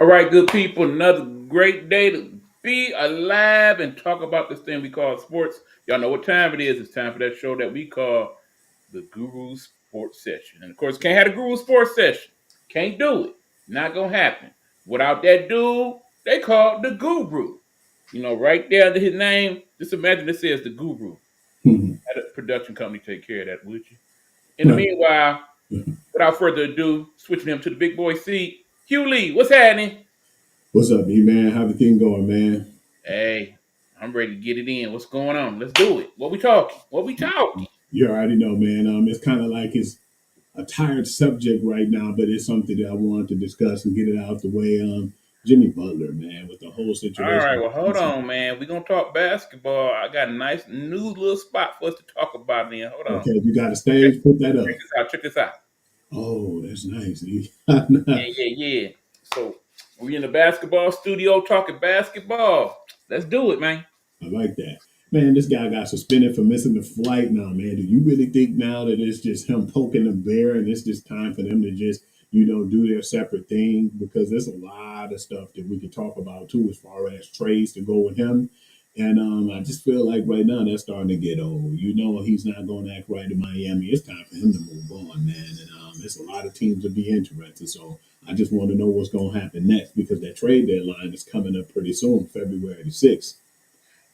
All right, good people, another great day to be alive and talk about this thing we call sports. Y'all know what time it is. It's time for that show that we call the Guru Sports Session. And of course, can't have a Guru Sports Session. Can't do it. Not gonna happen. Without that dude, they call the Guru. You know, right there under his name, just imagine it says the Guru. Had a production company take care of that, would you? In the meanwhile, without further ado, switching him to the big boy seat, Hugh Lee, what's happening? What's up, E man? How everything going, man? Hey, I'm ready to get it in. What's going on? Let's do it. What we talking? What we talking? You already know, man. It's kind of like it's a tired subject right now, but it's something that I wanted to discuss and get it out the way. Jimmy Butler, man, with the whole All right. situation. Well, hold on, man. We're gonna talk basketball. I got a nice new little spot for us to talk about. Then hold on. Okay, if you got a Check, stage, put that check up. this out. Check this out. Oh, that's nice. E. Yeah. So we in the basketball studio talking basketball. Let's do it, man. I like that. Man, this guy got suspended for missing the flight now, man. Do you really think now that it's just him poking the bear and it's just time for them to just, do their separate thing? Because there's a lot of stuff that we could talk about too as far as trades to go with him. And I just feel like right now that's starting to get old. He's not going to act right in Miami. It's time for him to move on, man. And there's a lot of teams to be interested. So I just want to know what's going to happen next because that trade deadline is coming up pretty soon, February the 6th.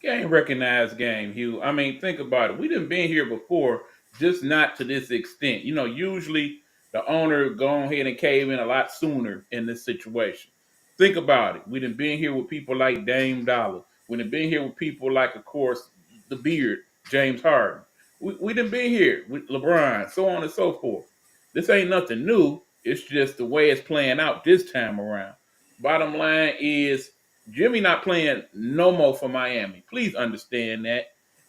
Game recognized game, Hugh. I mean, think about it. We didn't been here before, just not to this extent. You know, usually the owner go ahead and cave in a lot sooner in this situation. Think about it. We done been here with people like Dame Dollar. We done been here with people like, of course, the Beard, James Harden. We done been here with LeBron, so on and so forth. This ain't nothing new. It's just the way it's playing out this time around. Bottom line is Jimmy not playing no more for Miami. Please understand that.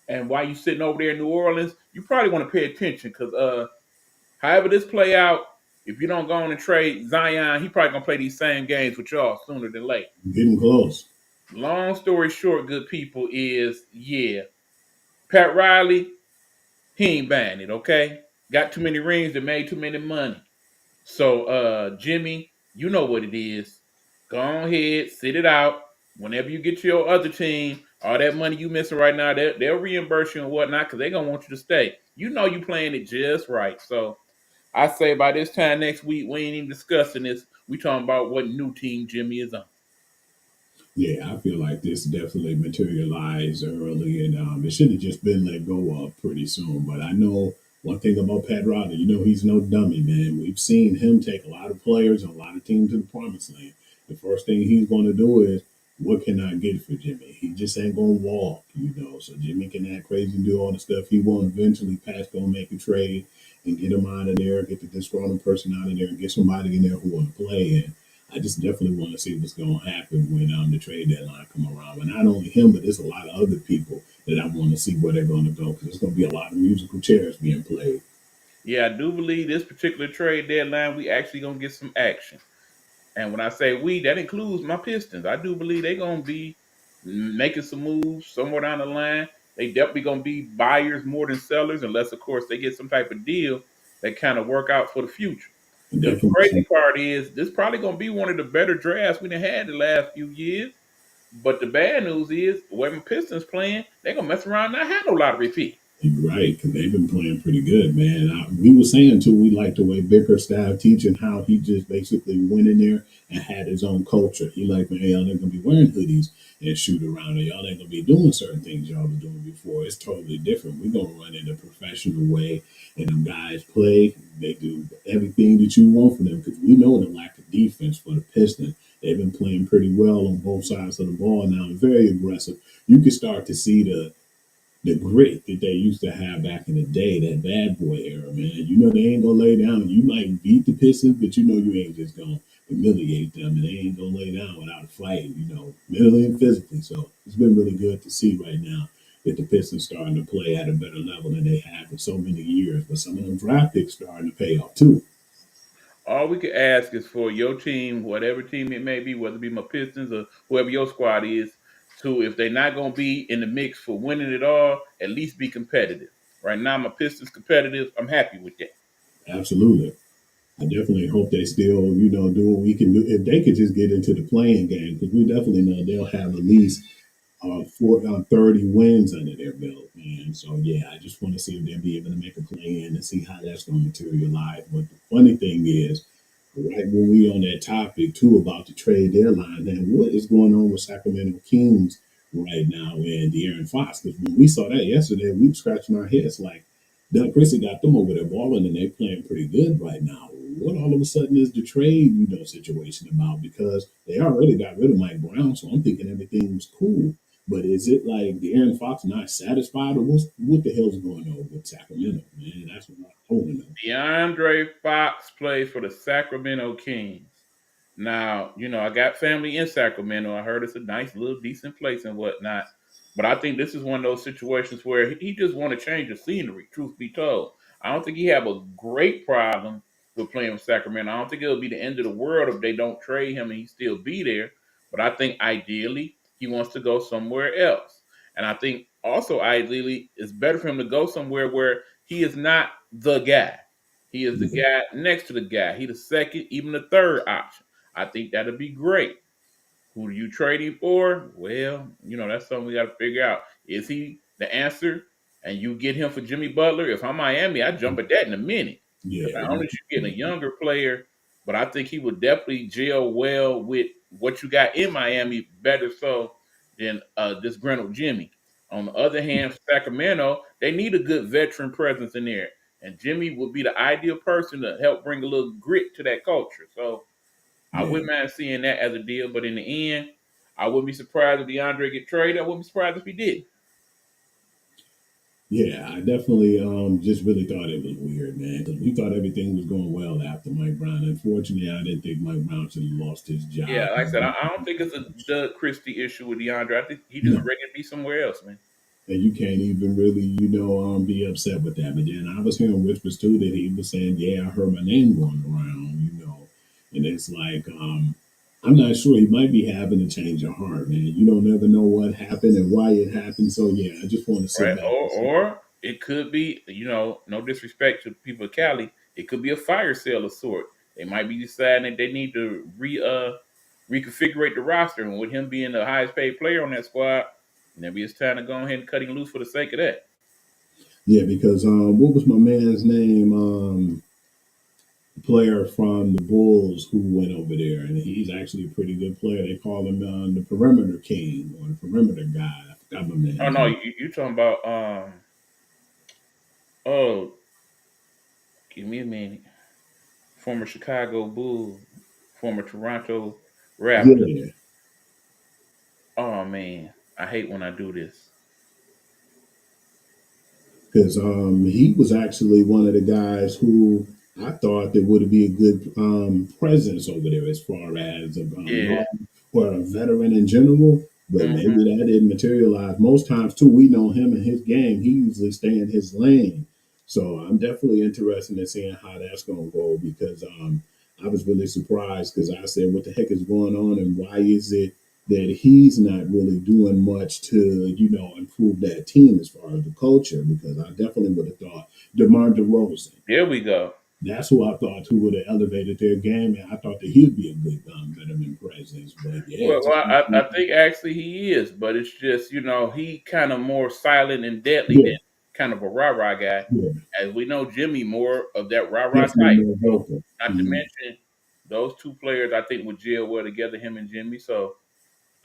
And while you sitting over there in New Orleans, you probably want to pay attention because however this play out, if you don't go on and trade Zion, he probably gonna play these same games with y'all sooner than late. Getting close. Long story short, good people, is yeah, Pat Riley, he ain't buying it, okay? Got too many rings that made too many money. So Jimmy, you know what it is. Go on ahead, sit it out. Whenever you get to your other team, all that money you missing right now, they'll reimburse you and whatnot because they're gonna want you to stay. You know you playing it just right. So I say by this time next week, we ain't even discussing this. We talking about what new team Jimmy is on. Yeah, I feel like this definitely materialized early, and it should have just been let go of pretty soon. But I know one thing about Pat Riley, he's no dummy, man. We've seen him take a lot of players and a lot of teams to the promised land. The first thing he's going to do is, what can I get for Jimmy? He just ain't going to walk. So Jimmy can act crazy and do all the stuff he won't. Eventually, Pat's going to make a trade and get him out of there, get the disgruntled person out of there, and get somebody in there who want to play. And I just definitely want to see what's going to happen when the trade deadline come around. But not only him, but there's a lot of other people that I want to see where they're going to go because there's going to be a lot of musical chairs being played. Yeah, I do believe this particular trade deadline, we actually gonna get some action. And when I say we, that includes my Pistons. I do believe they're gonna be making some moves somewhere down the line. They definitely gonna be buyers more than sellers, unless of course they get some type of deal that kind of work out for the future. And The definitely crazy some part is this probably gonna be one of the better drafts we done had the last few years. But the bad news is the way my Pistons playing, they're gonna mess around and not have no lottery pick. right, because they've been playing pretty good, man. We were saying too, we like the way Bickerstaff teaching how he just basically went in there and had his own culture. He like, man, y'all ain't gonna be wearing hoodies and shoot around, and y'all ain't gonna be doing certain things y'all were doing before. It's totally different. We're gonna run in a professional way, and them guys play. They do everything that you want from them because we know the lack of defense for the Pistons. They've been playing pretty well on both sides of the ball now and very aggressive. You can start to see the grit that they used to have back in the day, that bad boy era, man. They ain't gonna lay down. You might beat the Pistons, but you ain't just gonna humiliate them, and they ain't gonna lay down without a fight, mentally and physically. So it's been really good to see right now that the Pistons starting to play at a better level than they have for so many years. But some of them draft picks starting to pay off too. All we could ask is for your team, whatever team it may be, whether it be my Pistons or whoever your squad is, to if they're not going to be in the mix for winning it all, at least be competitive. Right now, my Pistons competitive. I'm happy with that. Absolutely. I definitely hope they still, do what we can do. If they could just get into the playing game, because we definitely know they'll have at least 30 wins under their belt, man. So yeah, I just want to see if they'll be able to make a play in and see how that's going to materialize. But the funny thing is, right when we on that topic too about the trade deadline, then what is going on with Sacramento Kings right now and De'Aaron Fox? Because when we saw that yesterday, we were scratching our heads like Doug Christie got them over there balling and they playing pretty good right now. What all of a sudden is the trade, situation about? Because they already got rid of Mike Brown, so I'm thinking everything was cool. But is it like De'Aaron Fox not satisfied, or what the hell's going on with Sacramento, man? That's what I want to know. DeAndre Fox plays for the Sacramento Kings. Now, I got family in Sacramento. I heard it's a nice little decent place and whatnot. But I think this is one of those situations where he just want to change the scenery, truth be told. I don't think he have a great problem with playing with Sacramento. I don't think it'll be the end of the world if they don't trade him and he still be there. But I think ideally he wants to go somewhere else. And I think also ideally it's better for him to go somewhere where he is not the guy. He is the Yeah, guy next to the guy. He the second, even the third option. I think that'd be great. Who do you trade him for? Well, that's something we got to figure out. Is he the answer? And you get him for Jimmy Butler? If I'm Miami, I jump at that in a minute. Because yeah, not only you getting a younger player, but I think he would definitely gel well with what you got in Miami, better so than disgruntled Jimmy. On the other hand, Sacramento, they need a good veteran presence in there. And Jimmy would be the ideal person to help bring a little grit to that culture. So I yeah. wouldn't mind seeing that as a deal, but in the end, I wouldn't be surprised if DeAndre get traded. I wouldn't be surprised if he did. Yeah, I definitely just really thought it was weird, man. 'Cause we thought everything was going well after Mike Brown. Unfortunately, I didn't think Mike Brown should have lost his Yeah, job. like I said, I don't think it's a Doug Christie issue with DeAndre. I think he just No, ready to be somewhere else, man. and you can't even really, be upset with that. But then I was hearing whispers too that he was saying, "Yeah, I heard my name going around," and it's like, I'm not sure. He might be having a change of heart, man. You don't never know what happened and why it happened. So yeah, I just want to sit Right? back Or and see. or it could be, no disrespect to the people of Cali, it could be a fire sale of sort. They might be deciding that they need to reconfigure the roster, and with him being the highest paid player on that squad, maybe it's time to go ahead and cut him loose for the sake of that. Yeah, because what was my man's name? Player from the Bulls who went over there, and he's actually a pretty good player. They call him the perimeter king or the perimeter guy. I forgot my Oh man's no, name. you talking about oh, give me a minute. Former Chicago Bull, former Toronto Raptor. Yeah, Oh man, I hate when I do this. because he was actually one of the guys who I thought that would be a good presence over there as far as a Yeah. guard or a veteran in general. But maybe Hmm. that didn't materialize. Most times, too, we know him and his game. He usually stay in his lane. So I'm definitely interested in seeing how that's going to go because I was really surprised because I said, what the heck is going on and why is it that he's not really doing much to, improve that team as far as the culture? Because I definitely would have thought DeMar DeRozan. There we go. That's who I thought who would have elevated their game, and I thought that he'd be a good veteran presence. But yeah, Well, I think actually he is, but it's just he kind of more silent and deadly yeah, than kind of a rah rah guy. yeah, As we know, Jimmy more of that rah rah definitely type. more So, vocal. not to Mhm. mention those two players, I think would gel well together, him and Jimmy. So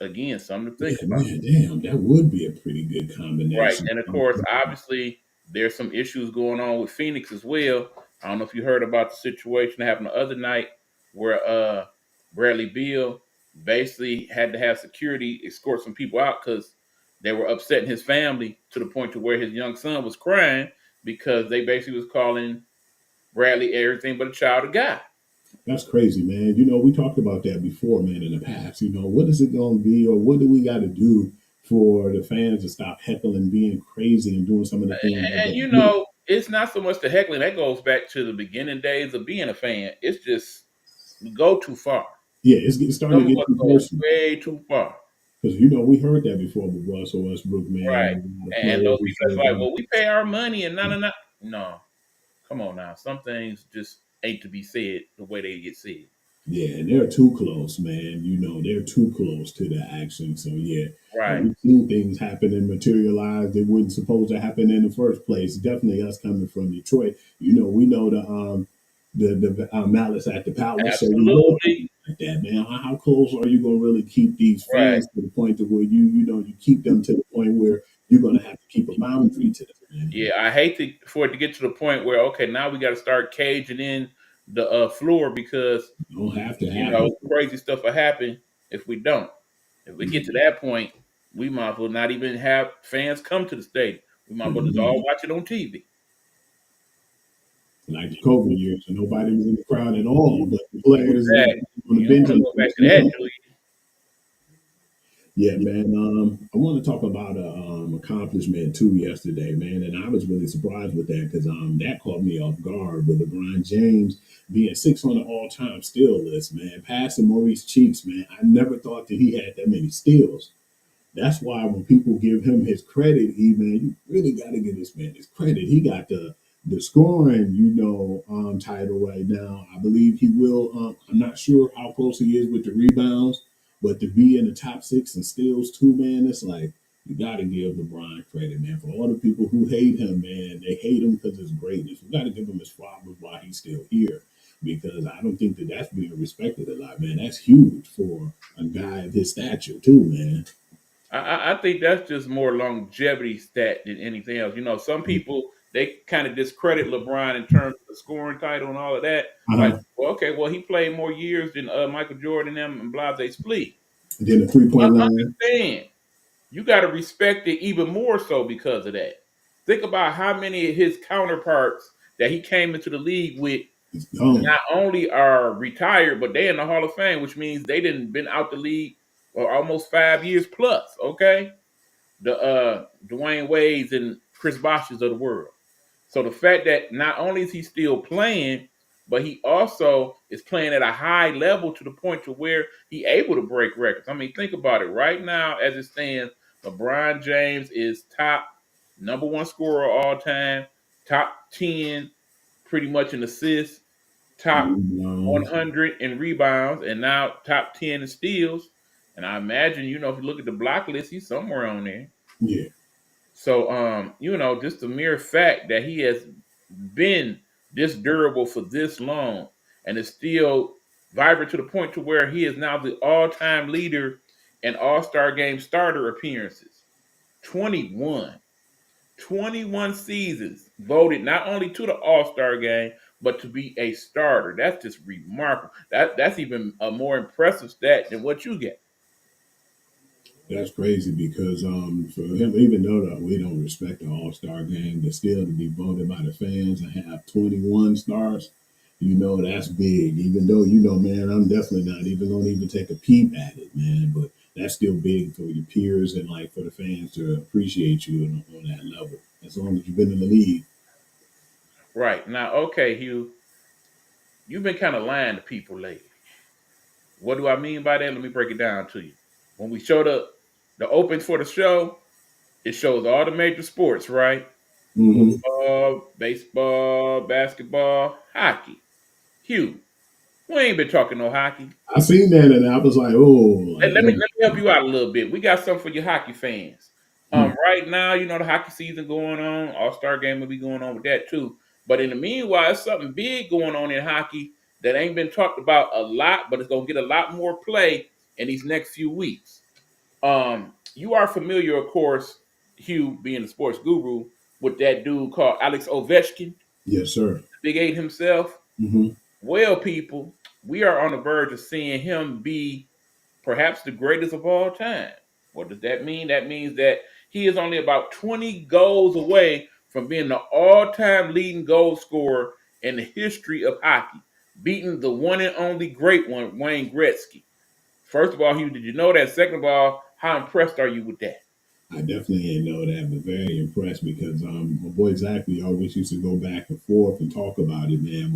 again, something to think Yeah, about. man, damn, that would be a pretty good Right. combination. And of course, obviously, there's some issues going on with Phoenix as well. I don't know if you heard about the situation that happened the other night where Bradley Beal basically had to have security escort some people out because they were upsetting his family to the point to where his young son was crying because they basically was calling Bradley everything but a child of God. That's crazy, man. We talked about that before, man, in the past. What is it going to be, or what do we got to do for the fans to stop heckling, being crazy, and doing some of the things that And they do? it's not so much the heckling that goes back to the beginning days of being a fan. It's just we go too far. Yeah, it's starting Some to of get us too go personal way too far. because we heard that before with Russell Westbrook, man, Right. and a lot of And players those who people that's said like, that. well, we pay our money and no. Come on now. Some things just ain't to be said the way they get said. Yeah, and they're too close, man. You know, they're too close to the action. So yeah, Right. we've seen things happen and materialize that wasn't supposed to happen in the first place. Definitely us coming from Detroit. You know, we know the malice at the palace. So we know Absolutely. things like that, man. How close are you gonna really keep these Right. fans to the point to where you keep them to the point where you're gonna have to keep a boundary to them, man. Yeah, I hate for it to get to the point where okay, now we got to start caging in the floor because You don't have to happen. crazy stuff will happen if we don't. If we get to that point, we might as well not even have fans come to the stadium. We might as well just Mhm. all watch it on TV. Like the COVID years, and nobody was in the crowd at all, but the players and Exactly. everybody on the You don't bench want to and go the back to that, personnel. do you? Yeah, man. I want to talk about a accomplishment too yesterday, man, and I was really surprised with that because that caught me off guard with LeBron James being sixth on the all-time steal list, man, passing Maurice Cheeks, man. I never thought that he had that many steals. That's why when people give him his credit, man, you really got to give this man his credit. He got the scoring, title right now. I believe he will. I'm not sure how close he is with the rebounds, but to be in the top six and steals too, man, it's like you got to give LeBron credit, man. For all the people who hate him, man, they hate him because his greatness. We got to give him his flowers while he's still here, because I don't think that that's being respected a lot, man. That's huge for a guy of his stature, too, man. I think that's just more longevity stat than anything else. Some people they kind of discredit LeBron in terms of the scoring title and all of that. Like, Uh-huh. well, okay, well he played more years than Michael Jordan and them and Blase Splee. And then the 3 point line. Understand? You got to respect it even more so because of that. Think about how many of his counterparts that he came into the league with It's gone. not only are retired, but they in the Hall of Fame, which means they didn't been out the league for almost 5 years plus. Okay, the Dwayne Wades and Chris Bosh's of the world. So the fact that not only is he still playing, but he also is playing at a high level to the point to where he able to break records. I mean, think about it. Right now, as it stands, LeBron James is top number one scorer of all time, top 10 pretty much in assists, top Rebounds. 100 in rebounds, and now top 10 in steals. And I imagine, if you look at the block list, he's somewhere on there. Yeah. So, just the mere fact that he has been this durable for this long and is still vibrant to the point to where he is now the all-time leader in All-Star Game starter appearances. 21. 21 seasons voted not only to the All-Star Game, but to be a starter. That's just remarkable. That's even a more impressive stat than what you get. That's crazy because for him, even though we don't respect the All Star game, but still to be voted by the fans and have 21 stars, that's big. Even though man, I'm definitely not even gonna even take a peep at it, man. But that's still big for your peers and like for the fans to appreciate you on that level. As long as you've been in the league. Right. Now, okay, Hugh, you've been kind of lying to people lately. What do I mean by that? Let me break it down to you. When we show the opens for the show, it shows all the major sports, right? Hmm. Football, baseball, basketball, hockey. Hugh, we ain't been talking no hockey. I seen that and I was like, oh, Let, like, let me let me help you out a little bit. We got something for your hockey fans. hmm. Right now, the hockey season going on. All-Star game will be going on with that too. But in the meanwhile, it's something big going on in hockey that ain't been talked about a lot, but it's gonna get a lot more play in these next few weeks. You are familiar, of course, Hugh, being the sports guru, with that dude called Alex Ovechkin, Yes, sir. Big Eight himself. Hmm. Well, people, we are on the verge of seeing him be perhaps the greatest of all time. What does that mean? That means that he is only about 20 goals away from being the all-time leading goal scorer in the history of hockey, beating the one and only great one, Wayne Gretzky. First of all, Hugh, did you know that? Second of all, how impressed are you with that? I definitely ain't know that, but very impressed because my boy Zach, we always used to go back and forth and talk about it, man.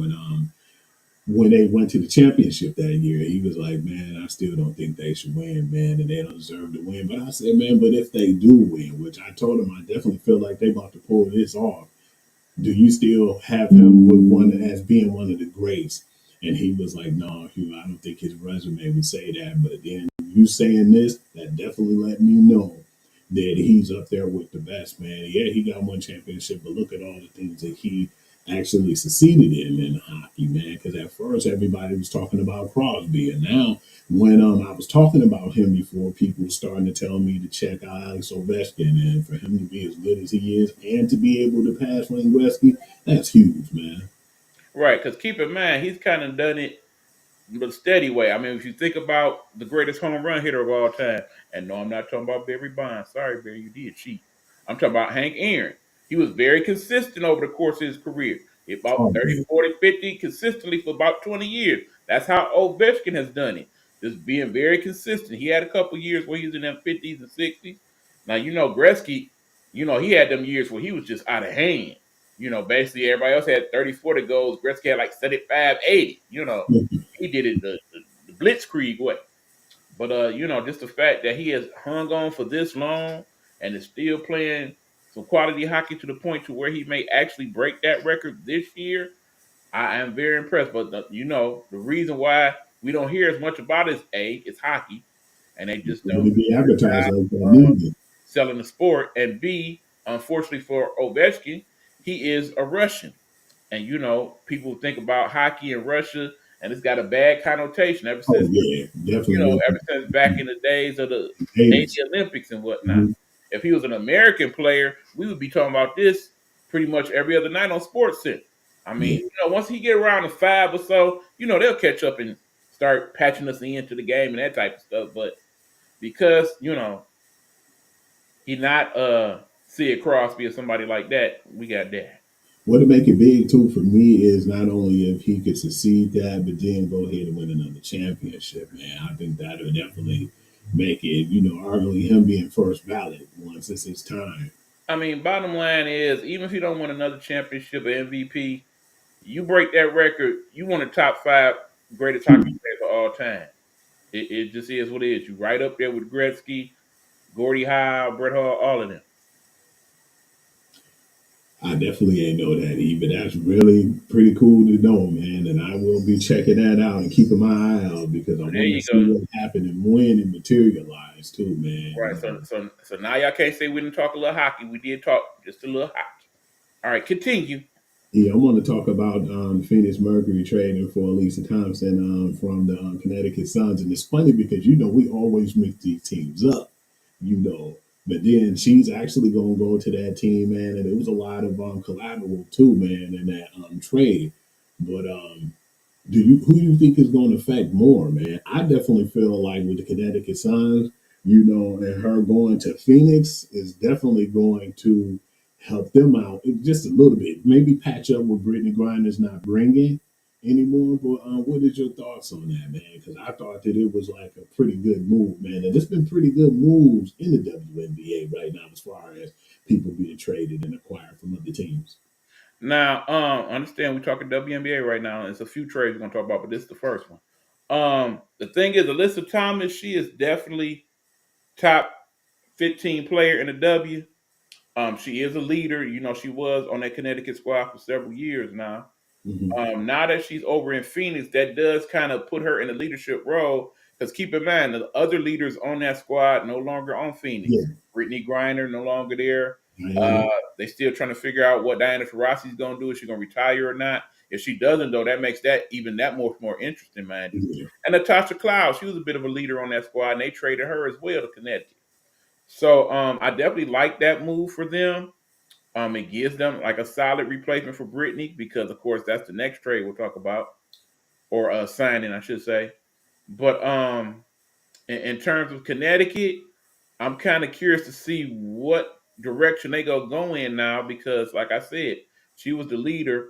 When they went to the championship that year, he was like, man, I still don't think they should win, man, and they don't deserve to win. But I said, man, but if they do win, which I told him I definitely feel like they about to pull this off. Do you still have him with one as being one of the greats. And he was like, no, Hugh, I don't think his resume would say that. But then you saying this, that definitely let me know that he's up there with the best, man. Yeah, he got one championship, but look at all the things that he actually succeeded in hockey, man. Because at first everybody was talking about Crosby, and now when I was talking about him before, people were starting to tell me to check out Alex Ovechkin, and for him to be as good as he is, and to be able to pass Wayne Gretzky, that's huge, man. Right, because keep in mind, he's kind of done it the steady way. I mean, if you think about the greatest home run hitter of all time, and no, I'm not talking about Barry Bonds. Sorry, Barry, you did cheat. I'm talking about Hank Aaron. He was very consistent over the course of his career. About Oh 30, yeah, 40, 50 consistently for about 20 years. That's how Ovechkin has done it. Just being very consistent. He had a couple years where he was in them 50s and 60s. Now, Gretzky, he had them years where he was just out of hand. Basically everybody else had 30, 40 goals. Gretzky had like 75, 80. He did it the blitzkrieg way. But just the fact that he has hung on for this long and is still playing some quality hockey to the point to where he may actually break that record this year, I am very impressed. But the reason why we don't hear as much about it is A, it's hockey, and they just don't to be advertised like that uh, neither. selling the sport. And B, unfortunately for Ovechkin, he is a Russian. And people think about hockey in Russia, and it's got a bad connotation ever Oh since yeah, definitely. ever since back in the days of the 80s. 80 Olympics and whatnot. Mhm. If he was an American player, we would be talking about this pretty much every other night on Sports Center. I mean, Yeah. once he get around to 5 or so, they'll catch up and start patching us into the game and that type of stuff. But because he not Sid Crosby or somebody like that, we got that. What make it big too for me is not only if he could succeed that, but then go ahead and win another championship, man. I think that would definitely make it, arguably him being first ballot once it's his time. I mean, bottom line is, even if you don't win another championship or MVP, you break that record, you won the top 5 greatest hockey players of all time. It just is what it is. You right up there with Gretzky, Gordie Howe, Bret Hart, all of them. I definitely ain't know that, E, but that's really pretty cool to know, man. And I will be checking that out and keeping my eye out because I So there want to you see go. what happened and when it materialized too, man. Right. So now y'all can't say we didn't talk a little hockey. We did talk just a little hockey. All right, continue. Yeah, I want to talk about Phoenix Mercury trading for Lisa Thompson from the Connecticut Suns, and it's funny because we always mix these teams up, you know, but then she's actually going to go to that team, man, and it was a lot of collateral too, man, in that trade. But who do you think is going to affect more, man? I definitely feel like with the Connecticut Suns, and her going to Phoenix is definitely going to help them out just a little bit. Maybe patch up what Brittany Griner's not bringing anymore. But what is your thoughts on that, man? Because I thought that it was like a pretty good move, man. And there's been pretty good moves in the WNBA right now as far as people being traded and acquired from other teams. Now, understand we're talking WNBA right now. There's a few trades we're gonna talk about, but this is the first one. The thing is, Alyssa Thomas, she is definitely top 15 player in the W. She is a leader. She was on that Connecticut squad for several years now. Hmm. Now that she's over in Phoenix, that does kind of put her in a leadership role. Because keep in mind, the other leaders on that squad no longer on Phoenix. Yeah, Brittany Griner no longer there. Uh, Diana. they still trying to figure out what Diana Taurasi's going to do. Is she going to retire or not? If she doesn't, though, that makes that even that more interesting, mind you. Yeah. And Natasha Cloud, she was a bit of a leader on that squad, and they traded her as well to Connecticut. So I definitely like that move for them. It gives them like a solid replacement for Brittany because, of course, that's the next trade we'll talk about or signing, I should say. But in terms of Connecticut, I'm kind of curious to see what direction they go in now because, like I said, she was the leader.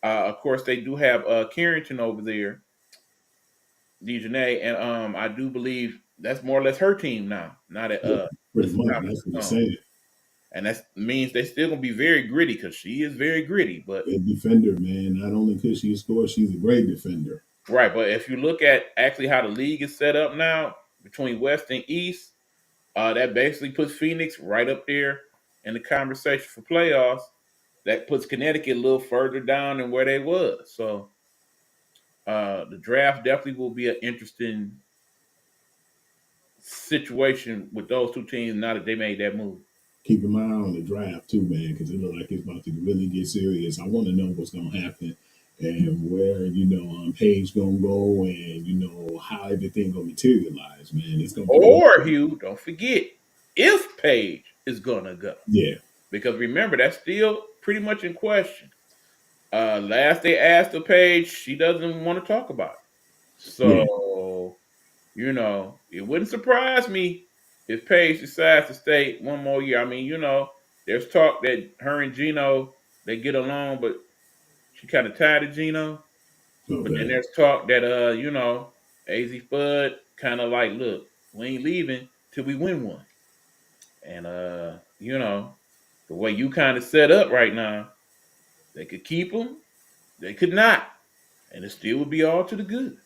Of course, they do have Carrington over there, Dejanay, and I do believe that's more or less her team now. Now that Yeah, pretty Lisa much. Thomas That's is what I'm gone, saying. and that means they're still gonna be very gritty because she is very gritty. But A defender, man. Not only could she score, she's a great defender. right, but if you look at actually how the league is set up now between West and East, that basically puts Phoenix right up there in the conversation for playoffs. that puts Connecticut a little further down than where they was. So the draft definitely will be an interesting situation with those two teams now that they made that move. Keep an eye on the draft too, man, because it look like it's about to really get serious. I want to know what's gonna happen and where Page gonna go, and how everything gonna materialize, man. It's gonna be Or Hugh, don't forget if Page is gonna go. yeah, Because remember, that's still pretty much in question. Last they asked the Page, she doesn't want to talk about it. yeah. So, it wouldn't surprise me if Paige decides to stay one more year. I mean, there's talk that her and Gino they get along, but she kind of tired of Gino. But then Okay, there's talk that AZ Fudd kind of like, look, we ain't leaving till we win one. And the way you kind of set up right now, they could keep him, they could not, and it still would be all to the good.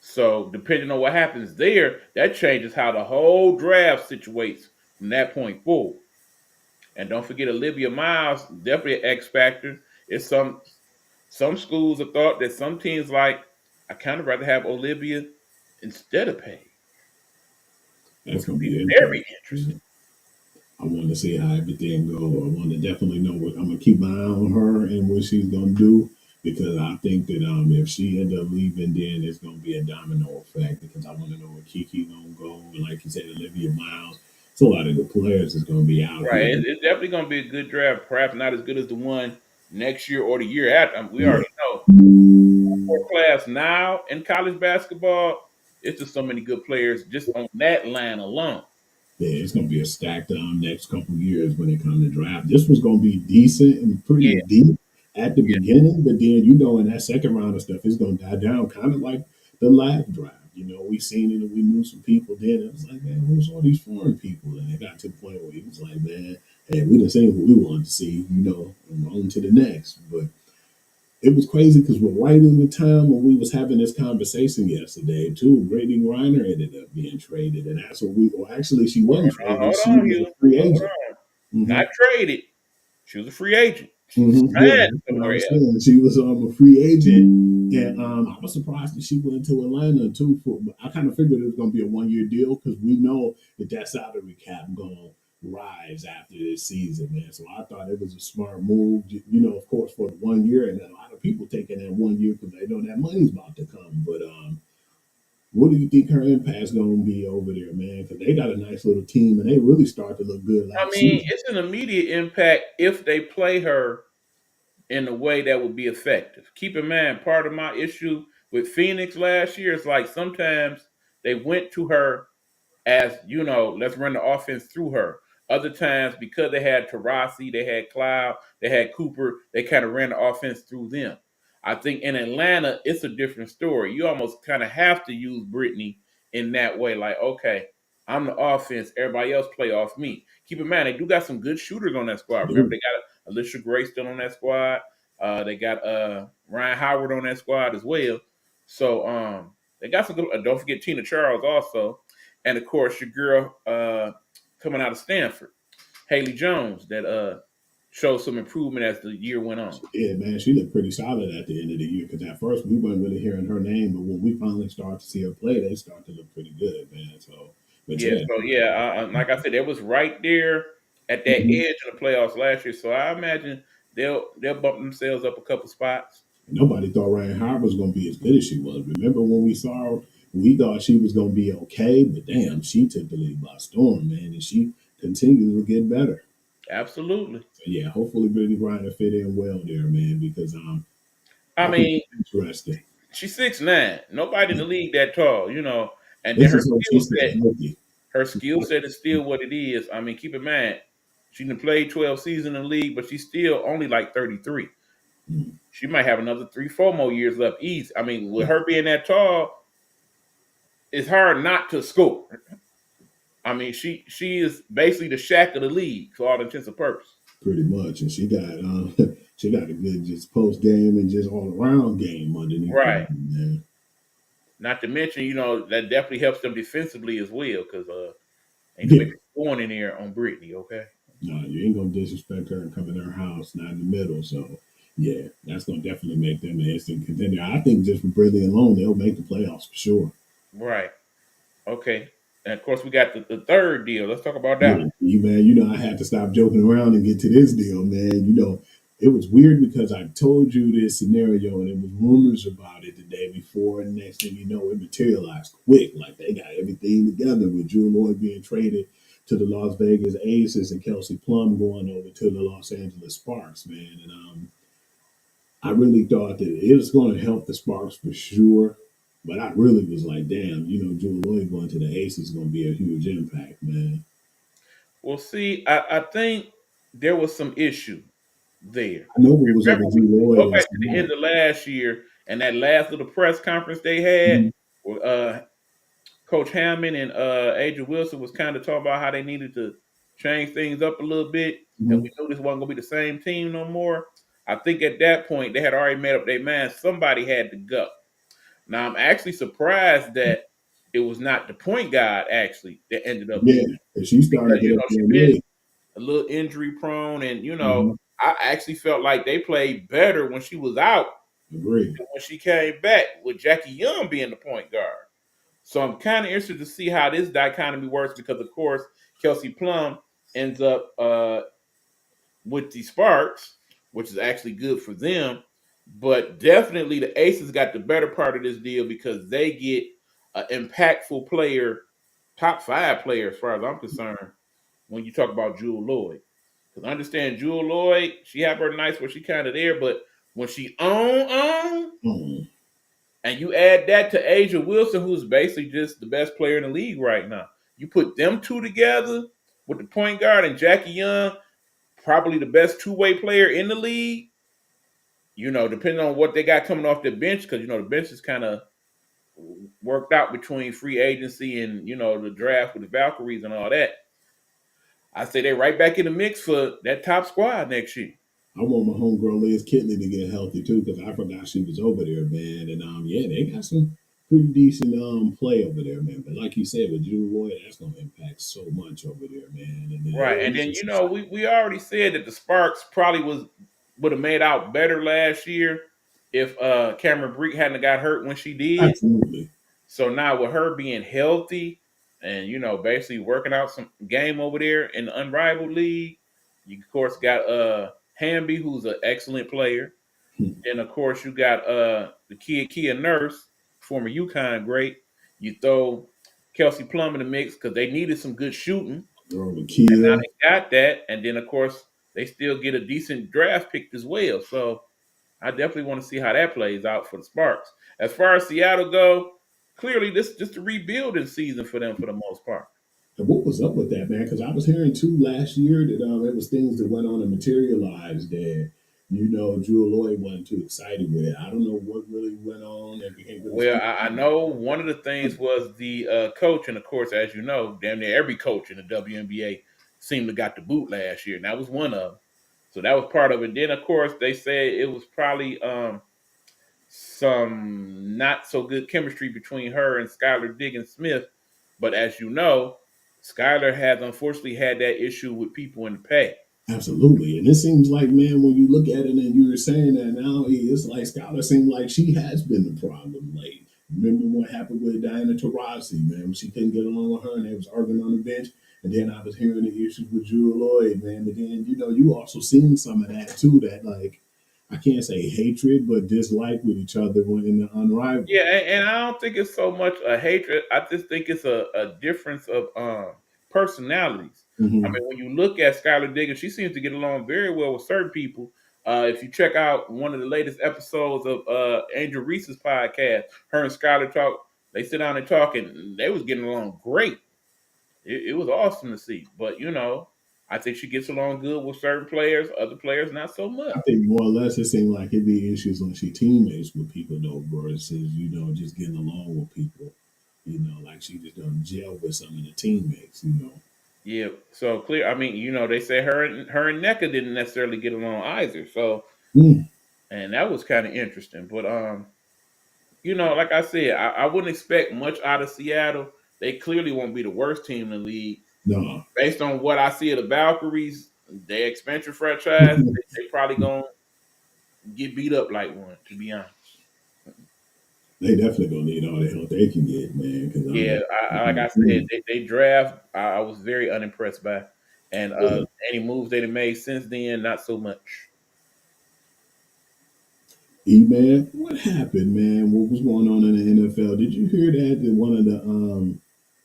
So depending on what happens there, that changes how the whole draft situates from that point forward. And don't forget Olivia Miles, definitely an X factor. It's some schools have thought that some teams like I kind of rather have Olivia instead of Paige, that's which would gonna be be very interesting. interesting. I want to see how everything go. I want to definitely know what I'm gonna keep my eye on her and what she's gonna do, because I think that if she end up leaving, then it's gonna be a domino effect, because I want to know where Kiki gonna go, and like you said, Olivia Miles. It's a lot of good players that's gonna be out Right. here. It's definitely going to be a good draft. Perhaps not as good as the one next year or the year after. We Yeah, already know for class now in college basketball, it's just so many good players just on that line alone. yeah, it's gonna be a stacked next couple years when it comes to draft. This was gonna be decent and pretty Yeah, deep at the yeah, beginning, but then in that second round of stuff, it's gonna die down, kind of like the last draft. We seen it and we knew some people then. It was like, man, who's all these foreign people? And it got to the point where he was like, man, hey, we done seen what we wanted to see, and on to the next. But it was crazy because we're right in the time when we was having this conversation yesterday too. Brittany Griner ended up being traded, and that's what well, actually, she wasn't traded; Hold she on, was a Hugh. free Hold agent. on. hmm Not traded. She was a free agent. She Yeah, signed that's what I somewhere was else. saying. She was a free agent, and I was surprised that she went to Atlanta too. But I kind of figured it was going to be a 1 year deal, because we know that salary cap going to rise after this season, man. So I thought it was a smart move, of course, for the 1 year, and a lot of people taking that 1 year because they know that money's about to come. But what do you think her impact's going to be over there, man? Because they got a nice little team, and they really started to look good I last mean, season. it's an immediate impact if they play her in a way that would be effective. Keep in mind, part of my issue with Phoenix last year is like sometimes they went to her as let's run the offense through her. Other times, because they had Tarasi, they had Cloud, they had Cooper, they kind of ran the offense through them. I think in Atlanta, it's a different story. You almost kind of have to use Brittany in that way. Like, okay, I'm the offense, everybody else play off me. Keep in mind, they do got some good shooters on that squad. Remember, they got Alicia Gray still on that squad. They got Ryan Howard on that squad as well. So they got some good. Don't forget Tina Charles also, and of course your girl coming out of Stanford, Haley Jones, that showed some improvement as the year went on. Yeah, man, she looked pretty solid at the end of the year, because at first we weren't really hearing her name, but when we finally started to see her play, they started to look pretty good, man. So, but Yeah, yeah, so yeah, like I said, it was right there at that mhm. edge of the playoffs last year. So I imagine they'll bump themselves up a couple spots. Nobody thought Ryan Howard was going to be as good as she was. Remember when we saw her, we thought she was going to be okay, but damn, she took the league by storm, man, and she continues to get better. Absolutely. So yeah, hopefully Brittany Griner fit in well there, man, because I I think mean, it's interesting. she's 6'9". Nobody in Yeah. the league that tall, and then Let's just hope she stays healthy. her skill set is still what it is. I mean, keep in mind, she done played 12 seasons in the league, but she's still only like 33. Mm, She might have another 3, 4 more years left easy. I mean, with yeah, her being that tall, it's hard not to score. I mean, she is basically the Shaq of the league for all intents and purposes. pretty much, and she got she got a good just post game and just all around game underneath the Right. rim, man. Not to mention, that definitely helps them defensively as well, because ain't too Yeah, many people going in there on Brittany, okay? No, you ain't gonna disrespect her and come in her house, not in the middle. So, yeah, that's gonna definitely make them an instant contender. I think just for Brilliant alone, they'll make the playoffs for sure. Right. Okay. And of course, we got the third deal. Let's talk about that Yeah, one. you man, I had to stop joking around and get to this deal, man. It was weird because I told you this scenario and it was rumors about it the day before, and next thing you know, it materialized quick. Like they got everything together with Drew Lloyd being traded to the Las Vegas Aces and Kelsey Plum going over to the Los Angeles Sparks, man. And I really thought that it was going to help the Sparks for sure. But I really was like, damn, Drew Lloyd going to the Aces is going to be a huge impact, man. Well, see, I think there was some issue there. I know what was up Remember, with Drew we Lloyd go and back to the Seattle. end of last year and that last little press conference they had, Mhm, where Coach Hammond and Adrian Wilson was kind of talking about how they needed to change things up a little bit, and mhm. we knew this wasn't going to be the same team no more. I think at that point they had already made up their mind. Somebody had to go. Now I'm actually surprised that it was not the point guard actually that ended up Yeah, leaving and she started because to get up she there been late. a little injury prone, and Hmm. I actually felt like they played better when she was out Agree. than when she came back with Jackie Young being the point guard. So I'm kind of interested to see how this dichotomy works because, of course, Kelsey Plum ends up with the Sparks, which is actually good for them. But definitely the Aces got the better part of this deal because they get an impactful player, top five player as far as I'm concerned, when you talk about Jewel Lloyd. Because I understand Jewel Lloyd, she have her nights where she kind of there, but when she on, Oh, and you add that to Asia Wilson, who's basically just the best player in the league right now. You put them two together with the point guard and Jackie Young, probably the best two-way player in the league. Depending on what they got coming off the bench, because the bench is kind of worked out between free agency and the draft with the Valkyries and all that. I say they're right back in the mix for that top squad next year. I want my homegirl Liz Kitley to get healthy too because I forgot she was over there, man. And yeah, they got some pretty decent play over there, man. But like you said, with Drew Lloyd, that's gonna impact so much over there, man. And then Right. And it's then just exciting. we already said that the Sparks probably would have made out better last year if Cameron Brink hadn't got hurt when she did. Absolutely. So now with her being healthy and basically working out some game over there in the unrivaled league, you of course got Hamby, who's an excellent player. Then of course you got the kid Kia Nurse, former UConn great. You throw Kelsey Plum in the mix because they needed some good shooting. Or with And now Kia. they got that, and then of course they still get a decent draft pick as well. So I definitely want to see how that plays out for the Sparks. As far as Seattle go, clearly this is just a rebuilding season for them for the most part. And what was up with that, man? Because I was hearing too last year that it was things that went on and materialized that Drew Lloyd wasn't too excited with it. I don't know what really went on and we can't really Well, speak. I know one of the things was the coach, and of course, as you know, damn near every coach in the WNBA seemed to got the boot last year, and that was one of them. So that was part of it. Then, of course, they said it was probably some not so good chemistry between her and Skylar Diggins Smith. But as you know, Skylar has unfortunately had that issue with people in the past. Absolutely. And it seems like, man, when you look at it and you were saying that now, it's like Scholar seems like she has been the problem late. Remember what happened with Diana Taurasi, man? She couldn't get along with her and they was arguing on the bench. And then I was hearing the issues with Drew Lloyd, man. But then, you also seen some of that too, that like, I can't say hatred, but dislike with each other when in the unrivaled. Yeah, and I don't think it's so much a hatred. I just think it's a difference of personalities. I Hmm. mean, when you look at Skylar Diggins, she seems to get along very well with certain people. If you check out one of the latest episodes of Angel Reese's podcast, her and Skylar talk. They sit down and talk, and they was getting along great. It was awesome to see. But I think she gets along good with certain players, other players not so much. I think more or less it seemed like it'd be issues when she teammates with people though, versus, just getting along with people. Like she just don't gel with some of the teammates. Yeah, so clear. I mean, they say her and NECA didn't necessarily get along either. So, Mm, and that was kind of interesting. But like I said, I wouldn't expect much out of Seattle. They clearly won't be the worst team in the league. No. Based on what I see of the Valkyries, their expansion franchise, they probably gonna get beat up like one. To be honest, They definitely gonna need all the help they can get, man. Because yeah, like I said, they draft. I was very unimpressed by, and yeah. any moves they've made since then, not so much. E-Man, what happened, man? What was going on in the NFL? Did you hear that one of the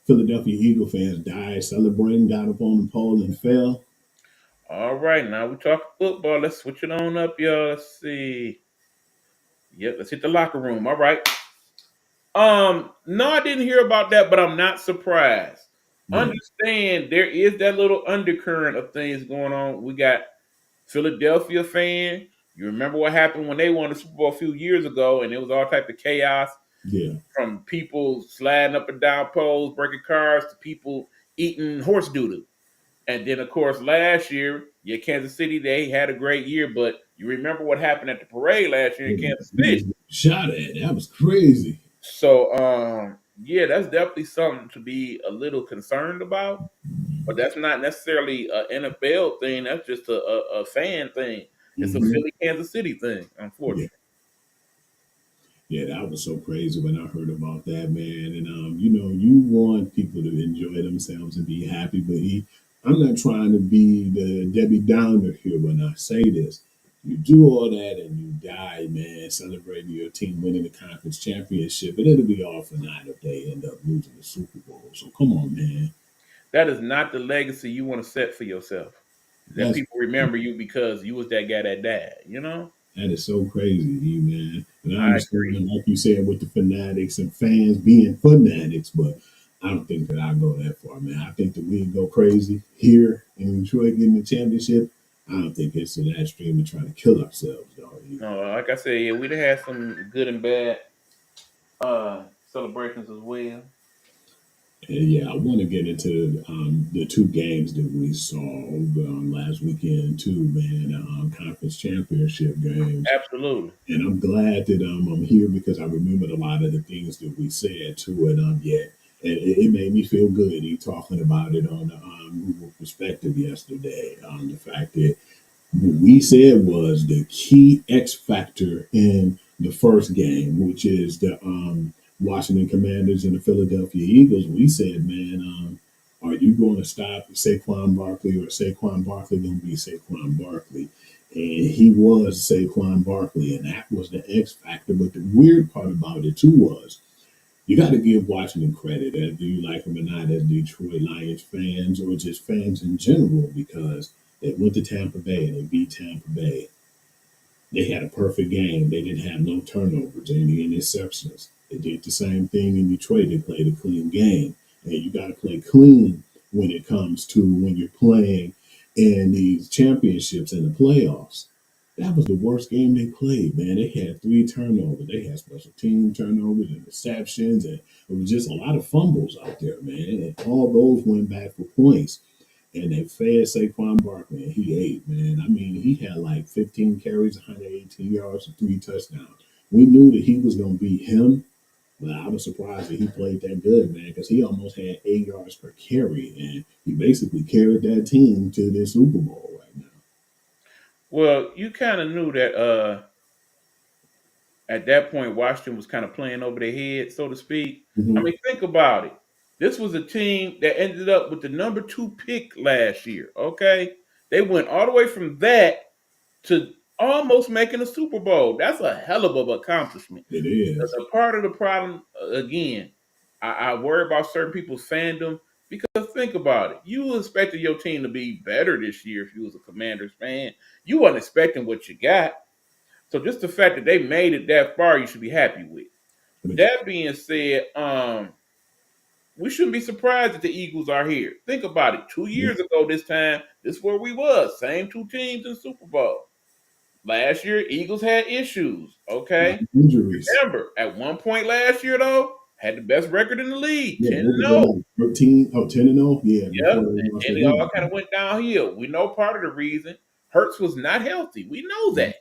Philadelphia Eagle fans died celebrating, got up on the pole and fell? All right, now we talk football. Let's switch it on up, y'all. Let's see. Yep, let's hit the locker room. All right. No, I didn't hear about that, but I'm not surprised. Yeah, Understand there is that little undercurrent of things going on. We got Philadelphia fan. You remember what happened when they won the Super Bowl a few years ago, and it was all type of chaos yeah, from people sliding up and down poles, breaking cars, to people eating horse doodoo. And then, of course, last year, yeah, Kansas City, they had a great year, but you remember what happened at the parade last year in yeah. Kansas He City. was shot at. That was crazy. So, yeah, that's definitely something to be a little concerned about. But that's not necessarily an NFL thing. That's just a fan thing. It's a Hmm. Philly Kansas City thing, Yeah, unfortunately. yeah, that was so crazy when I heard about that, man. And you want people to enjoy themselves and be happy, but I'm not trying to be the Debbie Downer here when I say this. You do all that and you die, man, celebrating your team winning the conference championship, and it'll be all for naught if they end up losing the Super Bowl. So come on, man. That is not the legacy you want to set for yourself. That That's people remember you because you was that guy that died. You know, that is so crazy, man. And I I understand, agree. like you said, with the fanatics and fans being fanatics, but I don't think that I go that far, man. I think that we go crazy here in Detroit getting the championship. I don't think it's to that extreme and trying to kill ourselves, dog. No, like I said, yeah, we'd have had some good and bad celebrations as well. And yeah, I want to get into the two games that we saw last weekend, too, man. Conference championship games. Absolutely. And I'm glad that I'm here because I remembered a lot of the things that we said to it. Yeah, and it made me feel good. He talking about it on the Google Perspective yesterday. The fact that what we said was the key X factor in the first game, which is the Washington Commanders and the Philadelphia Eagles. We said, man, are you going to stop Saquon Barkley, or Saquon Barkley going to be Saquon Barkley? And he was Saquon Barkley, and that was the X factor. But the weird part about it too was you got to give Washington credit, as do you like them or not, as Detroit Lions fans or just fans in general, because they went to Tampa Bay and they beat Tampa Bay. They had a perfect game. They didn't have no turnovers, any interceptions. They did the same thing in Detroit. They played a clean game. And you got to play clean when it comes to when you're playing in these championships and the playoffs. That was the worst game they played, man. They had three turnovers. They had special team turnovers, interceptions, and it was just a lot of fumbles out there, man. And all those went back for points. And they fed Saquon Barkley, and he ate, man. I mean, he had like 15 carries, 118 yards, and three touchdowns. We knew that he was going to be him, but I was surprised that he played that good, man, because he almost had 8 yards per carry, and he basically carried that team to the Super Bowl right now. Well, you kind of knew that at that point Washington was kind of playing over their head, so to speak. I Hmm. mean, think about it. This was a team that ended up with the number 2 pick last year. Okay, they went all the way from that to almost making a Super Bowl. That's a hell of an accomplishment. It is. A part of the problem, again, I worry about certain people's fandom because think about it. You expected your team to be better this year if you was a Commanders fan. You wasn't expecting what you got. So just the fact that they made it that far, you should be happy with. But But that being said, we shouldn't be surprised that the Eagles are here. Think about it. 2 years ago, this time, this is where we was. Same two teams in Super Bowl. Last year, Eagles had issues. Okay. injuries. Remember, at one point last year, though, had the best record in the league, Yeah, 10 what and was that 0. like? 13? Oh, 10 and 0? Yeah, Yep. before they And lost then their it all kind game. of went downhill. We know part of the reason Hurts was not healthy. We know that.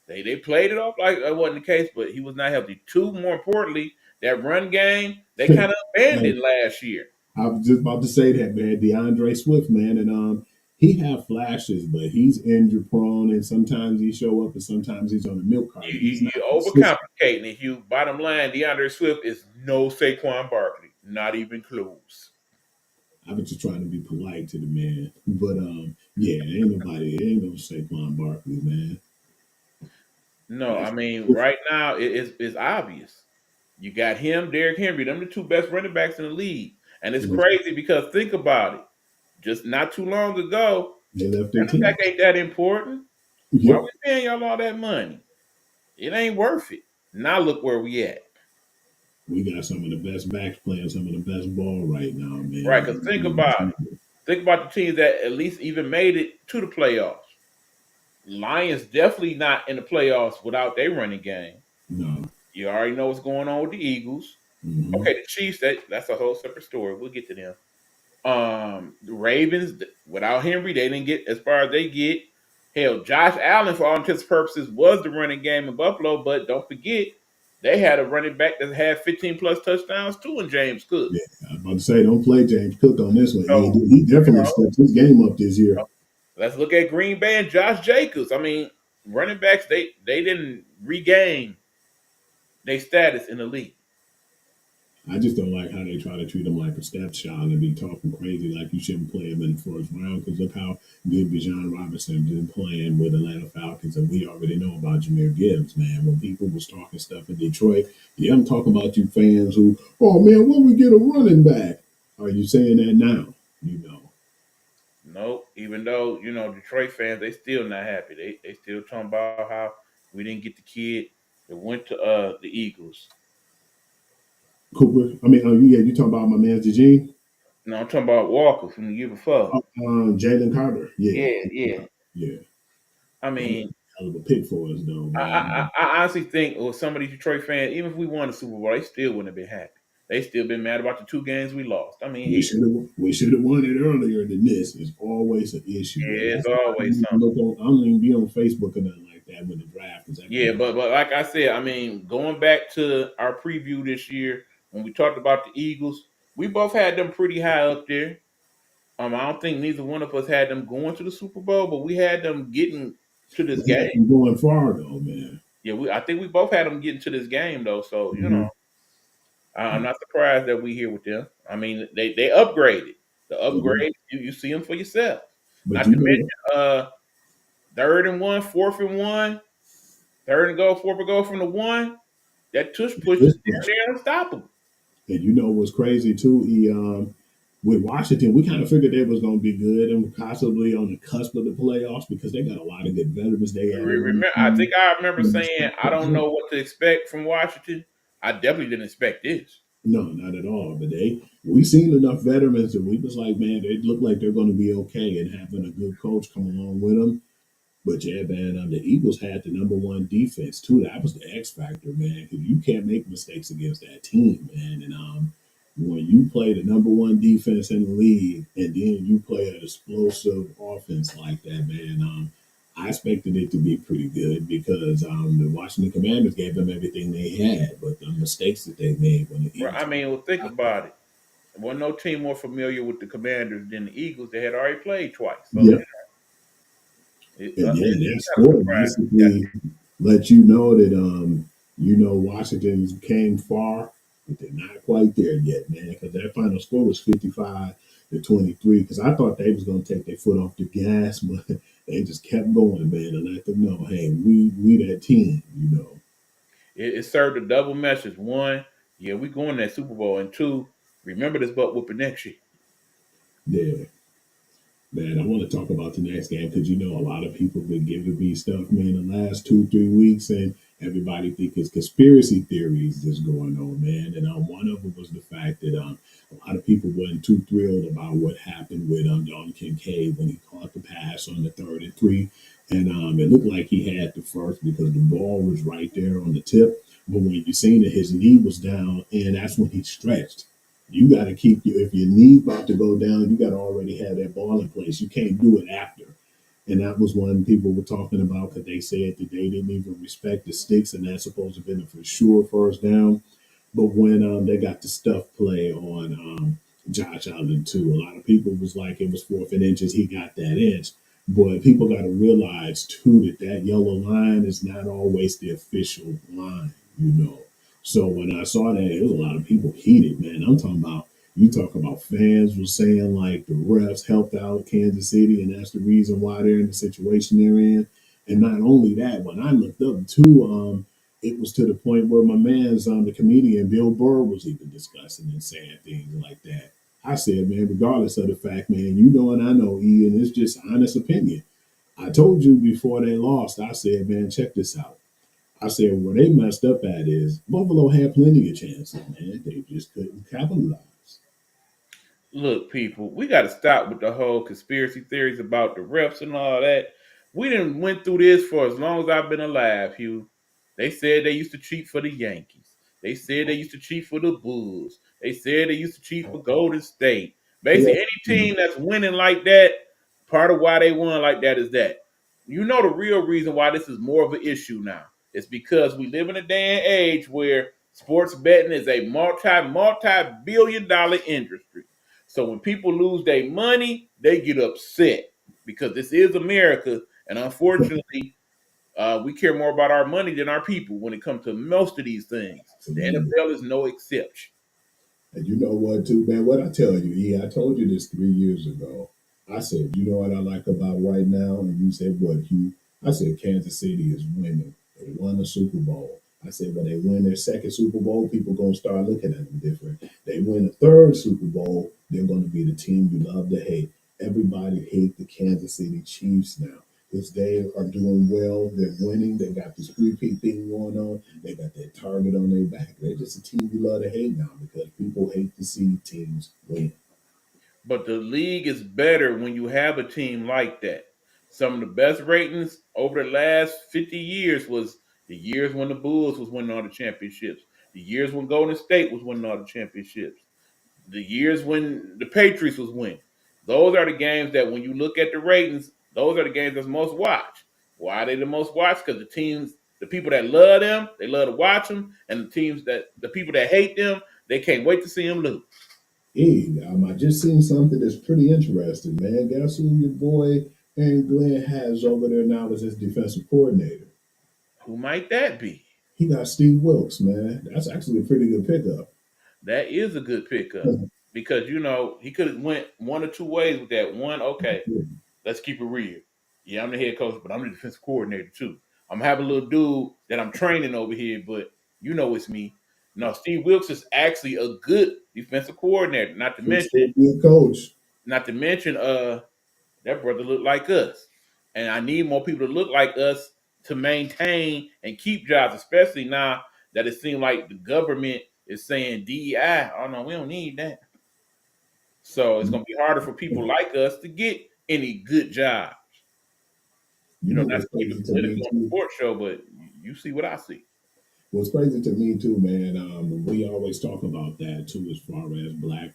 They played it off like that wasn't the case, but he was not healthy. Two, more importantly, that run game, they kind of Hey, abandoned last year. I was just about to say that, man. DeAndre Swift, man, and he have flashes, but he's injury prone, and sometimes he show up, and sometimes he's on the milk carton. He's not You're consistent. overcomplicating it, Hugh. Bottom line, DeAndre Swift is no Saquon Barkley, not even close. I was just trying to be polite to the man, but yeah, ain't no Saquon Barkley, man. No, I That's mean, right now it's obvious. You got him, Derrick Henry, them the two best running backs in the league. And it's crazy because think about it. Just not too long ago, they left their running back team. ain't that important. Why we Yep, paying y'all all that money? It ain't worth it. Now look where we at. we got some of the best backs playing some of the best ball right now, Right, because think about man. it. Think about the teams that at least even made it to the playoffs. Lions definitely not in the playoffs without their running game. No. You already know what's going on with the Eagles. Hmm. Okay, the Chiefs, that's a whole separate story. We'll get to them. The Ravens, without Henry, they didn't get as far as they get. Hell, Josh Allen, for all intents and purposes, was the running game in Buffalo, but don't forget, they had a running back that had 15 plus touchdowns too in James Cook. Yeah, I was about to say, don't play James Cook on this one. So, He you definitely know, stepped his game up this year. let's look at Green Bay and Josh Jacobs. I mean, running backs, they didn't regain their status in the league. I just don't like how they try to treat him like a stepchild and be talking crazy like you shouldn't play him in the first round. Because look how good Bijan Robinson been playing with Atlanta Falcons, and we already know about Jameer Gibbs, man. When people was talking stuff in Detroit, yeah, I'm talking about you fans who, oh man, when we get a running back, are you saying that now? You know, Nope. Even though, Detroit fans, they still not happy. They still talking about how we didn't get the kid that went to the Eagles. Cooper. I mean, yeah, you talking about my man Eugene, No, I'm talking about Walker from the year before. Jalen Carter. Yeah, Yeah, yeah. yeah. I That was mean, a hell of a pick for us, though, man. I honestly think, or some of these Detroit fans, even if we won the Super Bowl, they still wouldn't have been happy. They still been mad about the two games we lost. I mean, hell, We should have won it earlier than this. It's always an issue, man. yeah, it's That's why I don't always even something. look on. I don't even be on Facebook or nothing like that with the draft. Cause that Yeah, kind but like I said, I mean, going back to our preview this year when we talked about the Eagles, we both had them pretty high up there. I don't think neither one of us had them going to the Super Bowl, but we had them getting to this we had game. them going far though, man. Yeah, I think we both had them getting to this game though. So Hmm. I'm not surprised that we here with them. I mean, they upgraded. The They did. upgrade, you see them for yourself. But Not you to know, mention, third and one, fourth and one, third and goal, fourth and goal from the one. That tush push is this damn push, near unstoppable. and you know what's crazy too? With Washington, we kind of figured they was going to be good and possibly on the cusp of the playoffs because they got a lot of good veterans they added on Remember, the I think team. I remember saying I don't know what to expect from Washington. I definitely didn't expect this. No, not at all. But we seen enough veterans that we was like, man, they look like they're going to be okay, and having a good coach come along with them. But yeah, man, the Eagles had the number one defense too. That was the X factor, man, because you can't make mistakes against that team, man. And when you play the number one defense in the league, and then you play an explosive offense like that, man, I expected it to be pretty good because the Washington Commanders gave them everything they had, but the mistakes that they made when the Right? I Eagles. mean, well, think about it. There wasn't no team more familiar with the Commanders than the Eagles. They had already played twice, so Yep. And yeah, it's that not a score surprise. Yeah, basically let you know that Washington came far, but they're not quite there yet, man. Because that final score was 55-23. Because I thought they was gonna take their foot off the gas, but they just kept going, man, and let them know, hey, we that team, you know. it served a double message. One, yeah, we going to that Super Bowl, and two, remember this butt whooping next year. Yeah. Man, I want to talk about the next game because a lot of people been giving me stuff, man, the last 2-3 weeks, and everybody think it's conspiracy theories that's going on, man. And one of them was the fact that a lot of people wasn't too thrilled about what happened with John Kincaid when he caught the pass on the 3rd and 3, and it looked like he had the first because the ball was right there on the tip. But when you seen that his knee was down, and that's when he stretched. You got to keep if your knee about to go down, you got to already have that ball in place. You can't do it after. And that was one people were talking about because they said that they didn't even respect the sticks, and that's supposed to have been a for sure first down. But when they got the stuff play on Josh Allen too. A lot of people was like it was 4 inches. He got that inch. But people got to realize too that that yellow line is not always the official line, you know. So when I saw that, it was a lot of people heated, man. I'm talking about you talk about fans were saying like the refs helped out Kansas City, and that's the reason why they're in the situation they're in. And not only that, when I looked up too, it was to the point where my man's the comedian Bill Burr was even discussing and saying things like that. I said, man, regardless of the fact, man, you know and I know, Ian, it's just honest opinion. I told you before they lost, I said, man, check this out. I said, where they messed up at is Buffalo had plenty of chances, man. They just couldn't capitalize. Look, people, we got to stop with the whole conspiracy theories about the refs and all that. We didn't went through this for as long as I've been alive, Hugh. They said they used to cheat for the Yankees. They said they used to cheat for the Bulls. They said they used to cheat for Golden State. Yeah. Basically, any team that's winning like that, part of why they won like that is that. You know the real reason why this is more of an issue now. It's because we live in a day and age where sports betting is a multi-billion dollar industry. So when people lose their money, they get upset because this is America, and unfortunately, we care more about our money than our people when it comes to most of these things. The Absolutely. NFL is no exception. And you know what, too, man? What I tell you, yeah, I told you this 3 years ago. I said, you know what I like about right now? And you said, what, Hugh? I said, Kansas City is winning. They won the Super Bowl. I said, when they win their second Super Bowl, people going to start looking at them different. They win the third Super Bowl, they're going to be the team you love to hate. Everybody hate the Kansas City Chiefs now because they are doing well. They're winning. They got this repeat thing going on. They got that target on their back. They're just a team you love to hate now because people hate to see teams win. But the league is better when you have a team like that. Some of the best ratings over the last 50 years was the years when the Bulls was winning all the championships, the years when Golden State was winning all the championships, the years when the Patriots was winning. Those are the games that when you look at the ratings, those are the games that's most watched. Why are they the most watched? Because the teams, the people that love them, they love to watch them, and the people that hate them, they can't wait to see them lose. Hey, I just seen something that's pretty interesting, man. Guess who your boy Aaron Glenn has over there now as his defensive coordinator? Who might that be? He got Steve Wilkes, man. That's actually a pretty good pickup. That is a good pickup because he could have went one or two ways with that. One, okay, let's keep it real. Yeah, I'm the head coach, but I'm the defensive coordinator too. I'm having a little dude that I'm training over here, but it's me. No, Steve Wilkes is actually a good defensive coordinator. Could still be a coach. Not to mention, that brother look like us, and I need more people to look like us to maintain and keep jobs, especially now that it seems like the government is saying DEI. Oh no, we don't need that. So it's You going to be harder for people like us to get any good job. know Not what's to keep crazy it to me political on the too? sports show, but you see what I see. What's crazy to me too, man, we always talk about that too, as far as black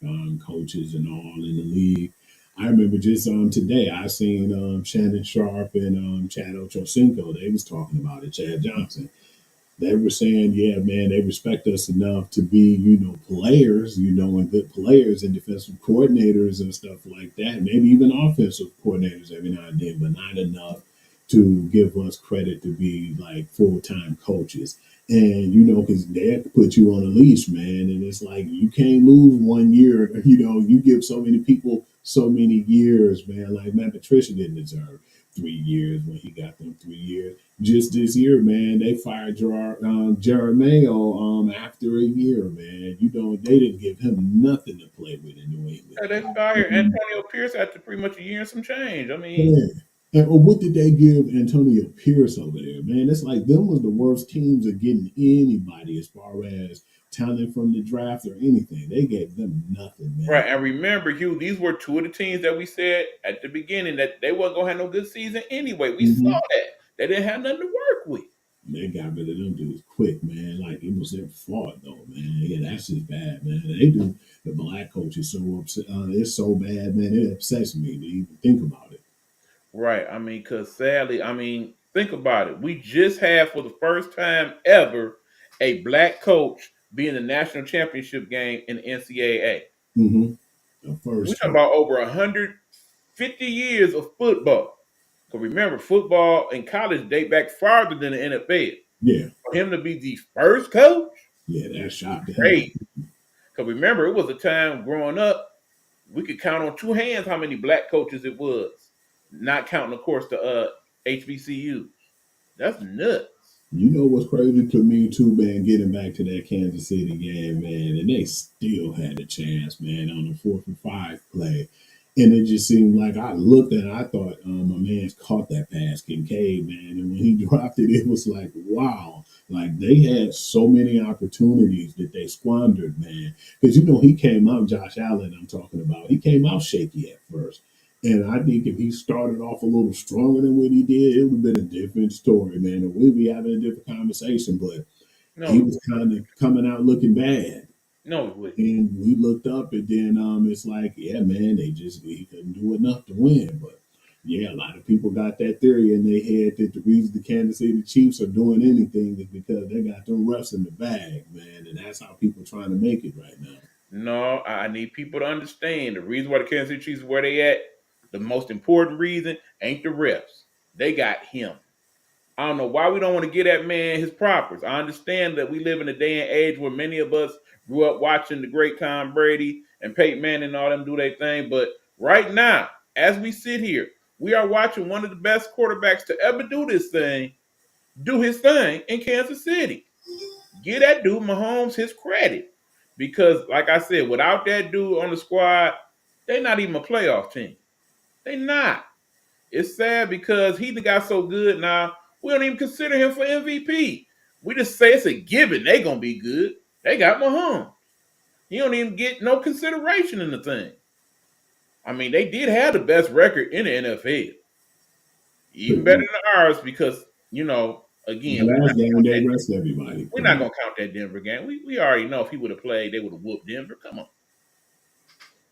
coaches and all in the league. I remember just today I seen Shannon Sharp and Chad Ochocinco. They was talking about it. Chad Johnson. They were saying, yeah, man, they respect us enough to be, players, and good players and defensive coordinators and stuff like that. Maybe even offensive coordinators every now and then, but not enough to give us credit to be like full time coaches. And, because they put you on a leash, man. And it's like you can't lose 1 year. You give so many people so many years, man. Like Matt Patricia didn't deserve 3 years when he got them 3 years. Just this year, man, they fired Jared Mayo after a year, man. They didn't give him nothing to play with in New England. Yeah, they fired And, Antonio Pierce after pretty much a year and some change. I mean, yeah. And what did they give Antonio Pierce over there, man? It's like them was the worst teams of getting anybody as far as talent from the draft or anything. They gave them nothing, man. right. And remember, Hugh, these were two of the teams that we said at the beginning that they wasn't gonna have no good season anyway. We saw Hmm. that. They didn't have nothing to work with. They got rid of them dudes quick, man. Like it was their fault, though, man. Yeah, that's just bad, man. They do. The black coach is so upset. It's so bad, man. It upsets me to even think about it. Right. I mean, because sadly, think about it. We just had for the first time ever a black coach be in the national championship game in the NCAA. Hmm. The We first talking two. about over 150 years of football. Because remember, football in college date back farther than the NFL. Yeah, For him to be the first coach, yeah, that shot to him. great. Because remember, it was a time growing up, we could count on two hands how many black coaches it was. Not counting, of course, the HBCUs. That's nuts. You know what's crazy to me too, man? Getting back to that Kansas City game, man, and they still had a chance, man, on the 4th and 5 play. And it just seemed like I looked and I thought my man's caught that pass, Kincaid, man. And when he dropped it, it was like, wow. Like they had so many opportunities that they squandered, man. Because you know, he came out, Josh Allen, I'm talking about, he came out shaky at first. And I think if he started off a little stronger than what he did, it would have been a different story, man. And we'd be having a different conversation. But No, he it was kind of coming out looking bad. no, it wouldn't. And we looked up, and then it's like, yeah, man, he couldn't do enough to win. But yeah, a lot of people got that theory in their head that the reason the Kansas City Chiefs are doing anything is because they got them refs in the bag, man. And that's how people trying to make it right now. No, I need people to understand the reason why the Kansas City Chiefs are where they at. The most important reason ain't the refs. They got him. I don't know why we don't want to get that man his propers. I understand that we live in a day and age where many of us grew up watching the great Tom Brady and Peyton Manning and all them do their thing. But right now, as we sit here, we are watching one of the best quarterbacks to ever do his thing in Kansas City. Give that dude Mahomes his credit. Because, like I said, without that dude on the squad, they not even a playoff team. They not. It's sad because he got so good now, we don't even consider him for MVP. We just say it's a given they gonna be good. They got Mahomes. He don't even get no consideration in the thing. I mean, they did have the best record in the NFL, even better The than ours because again, last game, they rest everybody we're pretty not much. gonna count that Denver game. We already know if he would have played, they would have whooped Denver. Come on.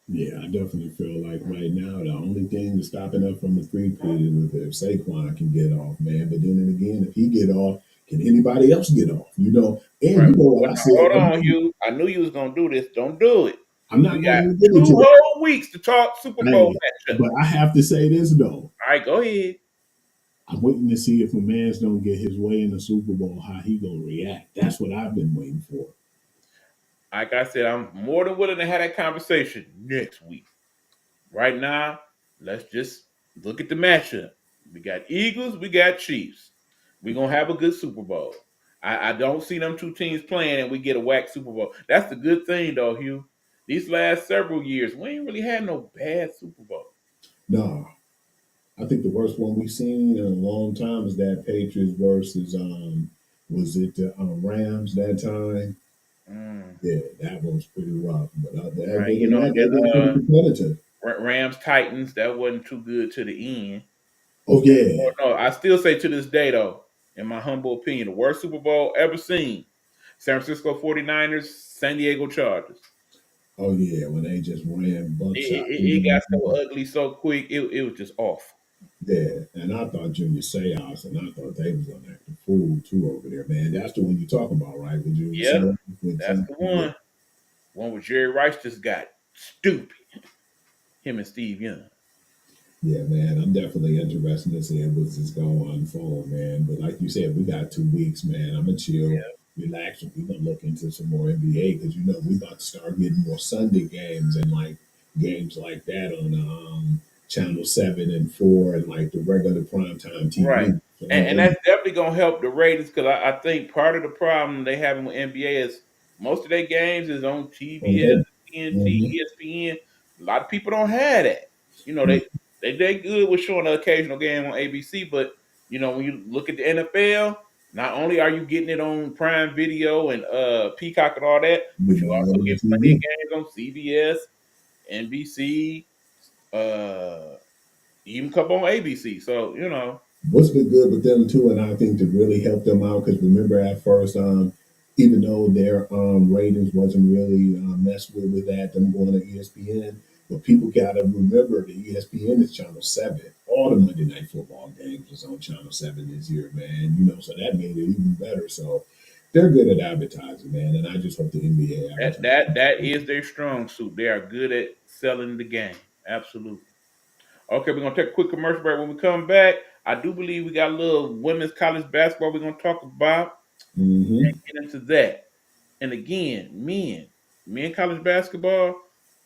Yeah, I definitely feel like right now the only thing that's stopping us from the three-peat is if Saquon can get off, man. But then again, if he get off, can anybody else get off? You know, and Right. you know Well, what I now, said. hold on, Hugh. I knew you was gonna do this. Don't do it. I'm We not got going to get into 2 whole weeks to talk Super that. Bowl Hey, matchup. but I have to say this though. All right, go ahead. I'm waiting to see if a man's don't get his way in the Super Bowl, how he gonna react. That's what I've been waiting for. Like I said, I'm more than willing to have that conversation next week. Right now, let's just look at the matchup. We got Eagles, we got Chiefs. We're gonna have a good Super Bowl. I don't see them two teams playing and we get a whack Super Bowl. That's the good thing though, Hugh. These last several years, we ain't really had no bad Super Bowl. No, I think the worst one we've seen in a long time is that Patriots versus was it the Rams that time? Mm, Yeah, that one was pretty rough. But other right. than that, they've been pretty competitive. Rams Titans, that wasn't too good to the end. Oh And yeah, no, I still say to this day, though, in my humble opinion, the worst Super Bowl ever seen: San Francisco 49ers, San Diego Chargers. oh yeah, when they just ran It, buckshot it, through it got them. so ugly so quick, it was just off. Yeah, and I thought Junior Seance, and I thought they was gonna act a fool too over there, man. That's the one you talking about, right? With Junior Yep, Seance, with that's the one. One with Jerry Rice just got stupid. Him and Steve Young. yeah, man. I'm definitely interested to see what's just going to unfold, man. But like you said, we got 2 weeks, man. I'm gonna chill, relax, and we're gonna look into some more NBA because you know we about to start getting more Sunday games and like games like that on Channel 7 and 4 and like the regular primetime Right. TV. So And that's definitely gonna help the ratings because I think part of the problem they having with NBA is most of their games is on on TBS, there. TNT, Mhm. ESPN. A lot of people don't have that. You know, they good with showing an occasional game on ABC, but when you look at the NFL, not only are you getting it on Prime Video and Peacock and all that, but You you know, also on get plenty of TV. games on CBS, NBC, uh, even a couple on ABC. So What's been good with them too, and I think to really help them out because remember at first, even though their ratings wasn't really messed with that them going to ESPN, but people got to remember the ESPN is Channel 7. All the Monday Night Football games was on Channel 7 this year, man. You know, so that made it even better. So they're good at advertising, man, and I just hope the NBA That advertises. that that is their strong suit. They are good at selling the game. Absolutely. Okay, we're gonna take a quick commercial break. When we come back, I do believe we got a little women's college basketball we're gonna talk about Mm-hmm. and get into that. And again, men college basketball.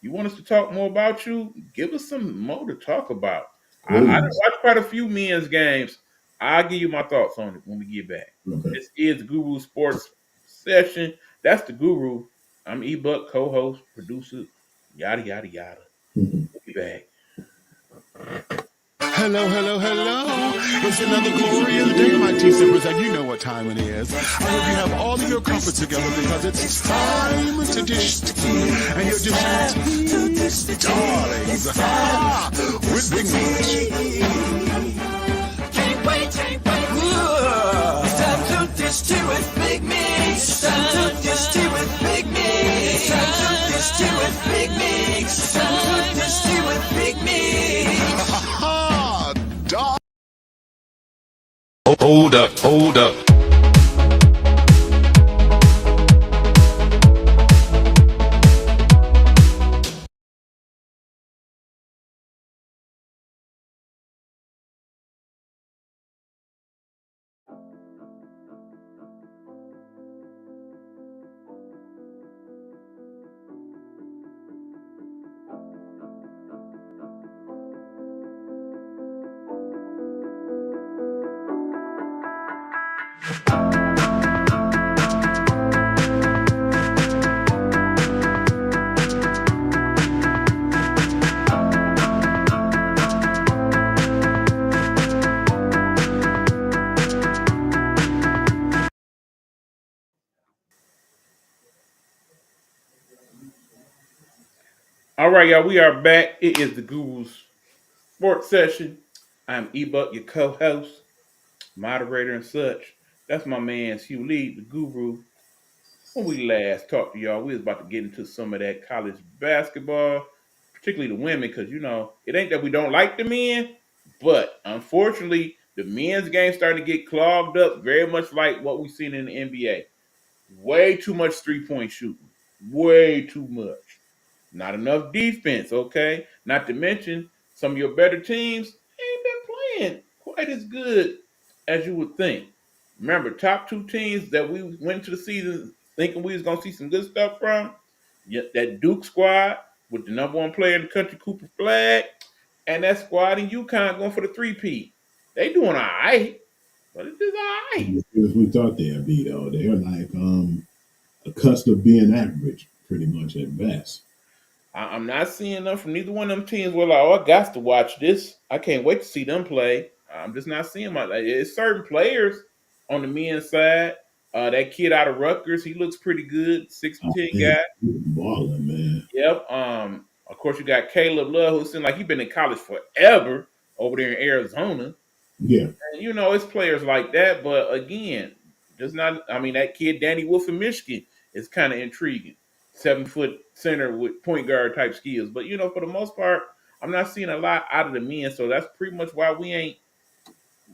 You want us to talk more about you? Give us some more to talk about. I done Please. watched quite a few men's games. I'll give you my thoughts on it when we get back. Okay. This is Guru Sports Session. That's the Guru. I'm eBuck, co-host, producer, yada yada yada. Mhm. We'll be back. Hello, hello, hello. It's another glorious day, my T sippers, and you know what time it is. I hope you have all of your comforts together because it's time to dish tea. And you're dishing tea, darlings. With Big Meat. Can't wait, can't wait. It's time to dish tea with Big Meat. It's time to dish tea with Big Meat. It's time to dish tea with Big Meat. It's time to dish tea with Big Meat. Dog. Hold up, hold up. All right, y'all. We are back. It is the Guru's Sports Session. I'm eBuck, your co-host, moderator, and such. That's my man Hugh Lee, the Guru. When we last talked to y'all, we was about to get into some of that college basketball, particularly the women, because it ain't that we don't like the men, but unfortunately, the men's game starting to get clogged up, very much like what we've seen in the NBA. Way too much 3-point shooting, way too much. Not enough defense, okay? Not to mention some of your better teams ain't been playing quite as good as you would think. Remember, top two teams that we went to the season thinking we was gonna see some good stuff from, that Duke squad with the number one player in the country, Cooper Flag, and that squad in UConn going for the three-peat. They doing all right, but it's just all right. As we thought they'd be, though, they're like a cusp of being average, pretty much at best. I'm not seeing enough from neither one of them teams. Well, like, oh, I got to watch this. I can't wait to see them play. I'm just not seeing my. It's certain players on the men's side. That kid out of Rutgers, he looks pretty good. 6'10" Man, guy. balling, man. Yep. Of course, you got Caleb Love, who seems like he's been in college forever over there in Arizona. Yeah, And, it's players like that. But again, just not. I mean, that kid Danny Wolf in Michigan is kind of intriguing. 7-foot center with point guard type skills. But for the most part, I'm not seeing a lot out of the men. So that's pretty much why we ain't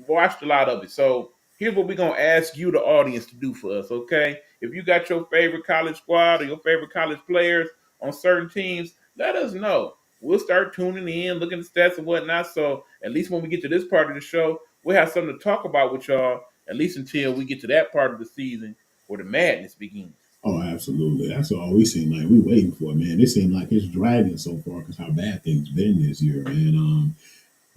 watched a lot of it. So here's what we're gonna ask you, the audience, to do for us, okay? If you got your favorite college squad or your favorite college players on certain teams, let us know. We'll start tuning in, looking at stats and whatnot. So at least when we get to this part of the show, we'll have something to talk about with y'all, at least until we get to that part of the season where the madness begins. oh, absolutely. That's all we seem like we waiting for, man. It seemed like it's dragging so far because how bad things been this year, man.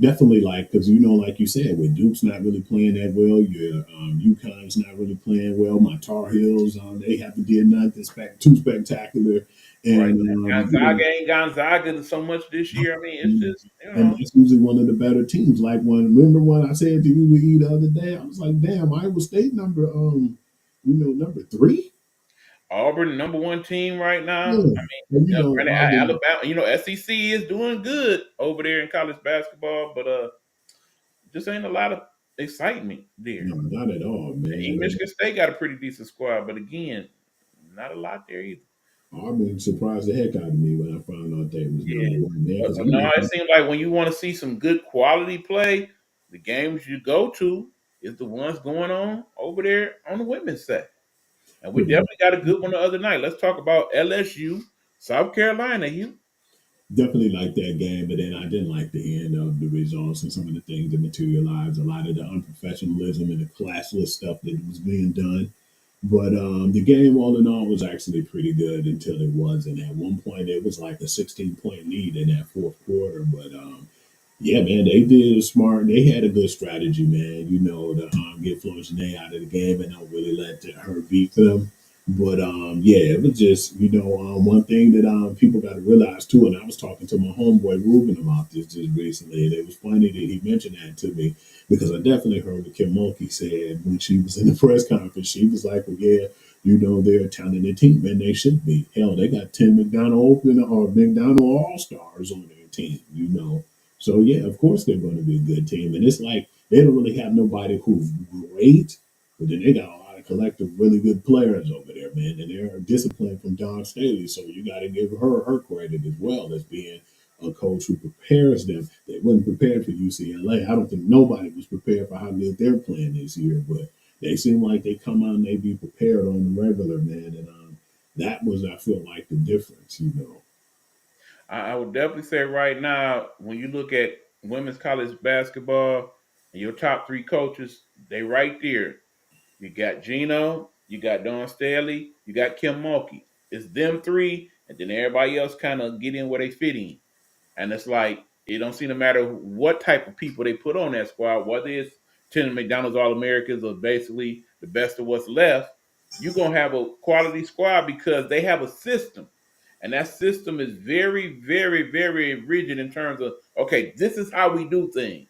Definitely, like, because like you said, with Duke's not really playing that well, your UConn's not really playing well. My Tar Heels, they haven't did nothing too spectacular, Right. and Gonzaga ain't Gonzaga so much this year. I mean, it's just, and that's usually one of the better teams. Like remember when I said to you the other day, I was like, damn, Iowa State number 3. Auburn, number one team right now. Yeah, and Granted, Auburn, Alabama, SEC is doing good over there in college basketball, but just ain't a lot of excitement there. no, not at all, And man. Michigan State got a pretty decent squad, but again, not a lot there either. Auburn surprised the heck out of me when I found out they was Yeah. number 1 there because But no, it seems like when you want to see some good quality play, the games you go to is the ones going on over there on the women's side. And we Pretty much. definitely got a good one the other night. Let's talk about LSU, South Carolina, Hugh. Definitely like that game, but then I didn't like the end of the results and some of the things that materialized. A lot of the unprofessionalism and the classless stuff that was being done. But the game, all in all, was actually pretty good until it wasn't. At one point, it was like a 16-point lead in that fourth quarter. But yeah, man, they did smart. They had a good strategy, man. You know, to get Florida out of the game and don't really let her beat them. But yeah, it was just one thing that people got to realize too. And I was talking to my homeboy Ruben about this just recently, and it was funny that he mentioned that to me because I definitely heard what Kim Mulkey said when she was in the press conference. She was like, "Well, yeah, they're a talented team, and they should be. Hell, they got 10 McDonald Open or McDonald All Stars on their team, you know." So yeah, of course they're going to be a good team, and it's like they don't really have nobody who's great, but then they got a lot of collective really good players over there, man, and they're disciplined from Don Staley. So you got to give her credit as well as being a coach who prepares them. They wasn't prepared for UCLA. I don't think nobody was prepared for how good they're playing this year, but they seem like they come out and they be prepared on the regular, man, and that was I feel like the difference, you know. I would definitely say right now, when you look at women's college basketball and your top three coaches, they right there. You got Gino, you got Don Staley, you got Kim Mulkey. It's them three, and then everybody else kind of get in where they fit in. And it's like it don't seem to matter what type of people they put on that squad, whether it's 10 McDonald's All Americans or basically the best of what's left, you're gonna have a quality squad because they have a system. And that system is very, very, very rigid in terms of okay, this is how we do things.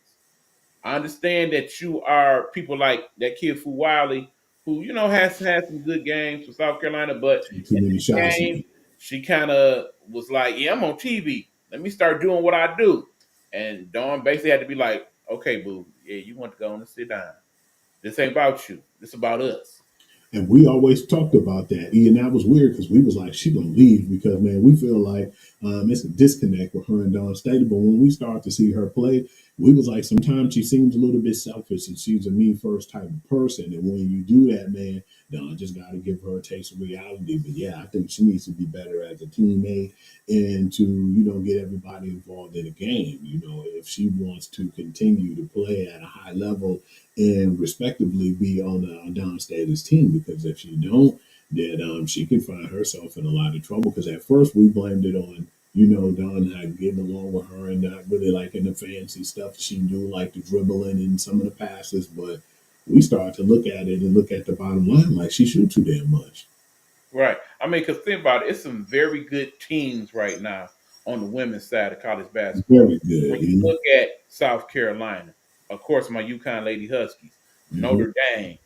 I understand that you are people like that kid Fu Wiley, who has had some good games for South Carolina, but Take too in many this shots. game, she kind of was like, "Yeah, I'm on TV. Let me start doing what I do." And Dawn basically had to be like, "Okay, boo, yeah, you want to go on and sit down. This ain't about you. This about us." And we always talked about that. And that was weird because we was like, she gonna leave because man, we feel like it's a disconnect with her and Dawn Staley. But when we start to see her play, we was like, sometimes she seems a little bit selfish and she's a me first type of person. And when you do that, man, Dawn just got to give her a taste of reality. But yeah, I think she needs to be better as a teammate and to get everybody involved in the game. If she wants to continue to play at a high level and respectively be on Don Staley's team, because if she don't, then she can find herself in a lot of trouble. Because at first we blamed it on Don not getting along with her and not really liking the fancy stuff she do, like the dribbling and some of the passes. But we started to look at it and look at the bottom line, like she shoots too damn much. Right. I mean, because think about it, it's some very good teams right now on the women's side of college basketball. Very good. When you look at South Carolina, of course, my UConn Lady Huskies, Mhm. Notre Dame,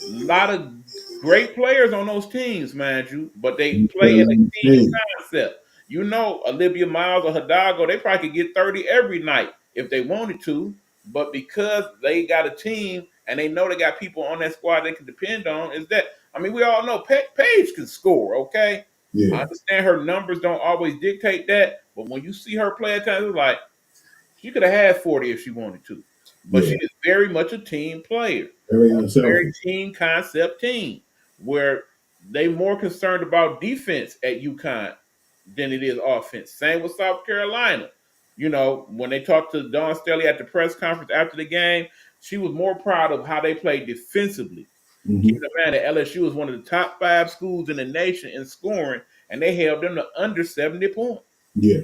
a lot of great players on those teams, mind you, but they You play in a team hey, concept. Olivia Miles or Hidalgo, they probably could get 30 every night if they wanted to, but because they got a team and they know they got people on that squad they can depend on, is that I mean, we all know Paige can score, okay? I yeah, understand her numbers don't always dictate that, but when you see her play at times, it's like she could have had 40 if she wanted to. But she yeah, is very much a team player, very a very unselfish. team concept team, where they more concerned about defense at UConn than it is offense. Same with South Carolina. When they talked to Dawn Staley at the press conference after the game, she was more proud of how they played defensively. Keep Hmm. in mind that LSU is one of the top 5 schools in the nation in scoring, and they held them to under 70 points. Yeah,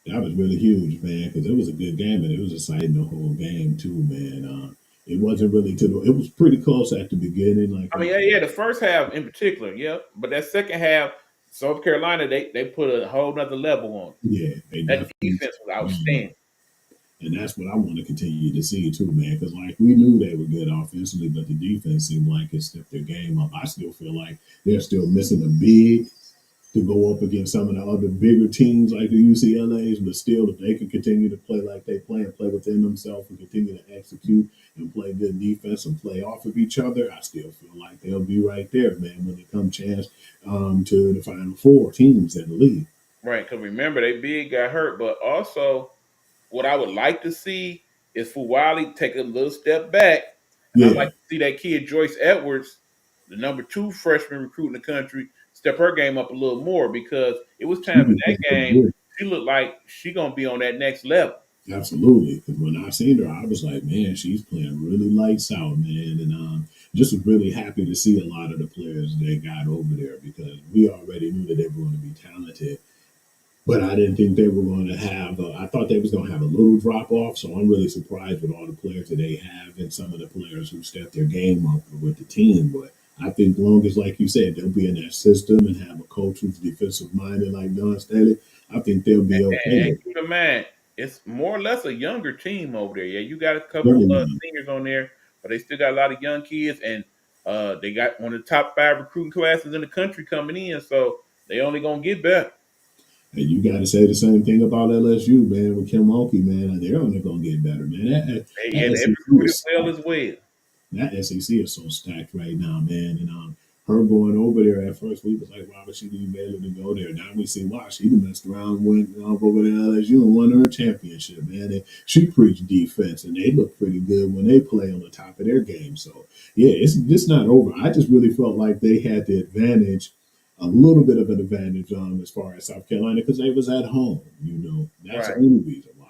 that was really huge, man, because it was a good game and it was exciting the whole game too, man. It wasn't really it was pretty close at the beginning, like I mean, yeah, the first half in particular, yeah, but that second half, South Carolina, they put a whole nother level on it. yeah, they That definitely. defense was outstanding. And that's what I want to continue to see too, man. Because like we knew they were good offensively, but the defense seemed like it stepped their game up. I still feel like they're still missing a big to go up against some of the other bigger teams like the UCLA's. But still, if they can continue to play like they play and play within themselves and continue to execute and play good defense and play off of each other, I still feel like they'll be right there, man, when it comes chance to the Final Four teams in the league. Right, because remember, they big got hurt, but also what I would like to see is for Wiley take a little step back, and I'd Yeah, like to see that kid Joyce Edwards. the number 2 freshman recruit in the country, step her game up a little more because it was She times in was that doing pretty game good. she looked like she gonna be on that next level. Absolutely. Because when I seen her, I was like, man, she's playing really lights out, man. And just was really happy to see a lot of the players they got over there because we already knew that they were going to be talented. But I didn't think they were going to have. I thought they was going to have a little drop off. So I'm really surprised with all the players that they have and some of the players who stepped their game up with the team. But I think, long as, like you said, they'll be in that system and have a coach who's defensive minded like Don Staley, I think they'll be And okay. keep in mind, it's more or less a younger team over there. Yeah, you got a couple Very young. seniors on there, but they still got a lot of young kids, and they got one of the top 5 recruiting classes in the country coming in, so they only gonna get better. And you got to say the same thing about LSU, man, with Kim Mulkey, man. They're only going to get better, man. Yeah, That they SEC recruited is well stacked. as well. That SEC is so stacked right now, man. And her going over there at first, we was like, why would she be able to go there? Now we see why. She messed around, went over to LSU and won her a championship, man. And she preached defense, and they look pretty good when they play on the top of their game. So, yeah, it's just not over. I just really felt like they had the advantage, a little bit of an advantage as far as South Carolina because they was at home. That's the Right. only reason why.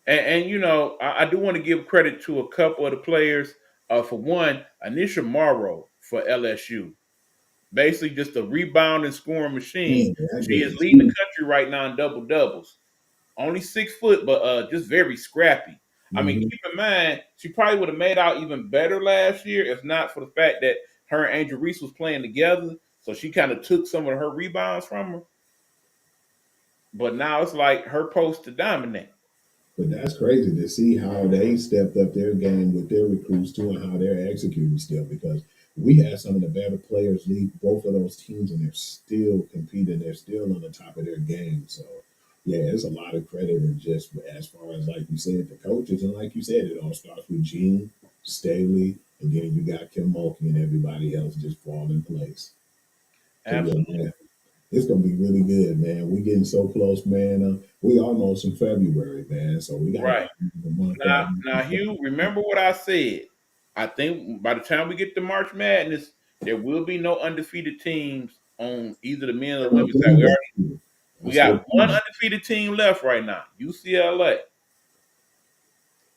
And I do want to give credit to a couple of the players. For one, Anisha Morrow for LSU. Basically just a rebound and scoring machine. Man, that She girl is is leading the huge. country right now in double doubles. Only 6 foot, but just very scrappy. I mean, Mhm. keep in mind, she probably would have made out even better last year if not for the fact that her and Angel Reese was playing together. So she kind of took some of her rebounds from her. But now it's like her post to dominate. But that's crazy to see how they stepped up their game with their recruits too, and how they're executing still. Because we had some of the better players lead both of those teams, and they're still competing. They're still on the top of their game. So, yeah, it's a lot of credit, and just as far as like you said, the coaches, and like you said, it all starts with Gene Staley, and then you got Kim Mulkey and everybody else just fall in place. So yeah, Absolutely. man, it's gonna be really good, man. We getting so close, man. We almost in February, man. So we got Right. about a month Now, out. now, Hugh, remember what I said. I think by the time we get to March Madness, there will be no undefeated teams on either the men or the I women's side. believe that too. I We still got one believe that. undefeated team left right now, UCLA.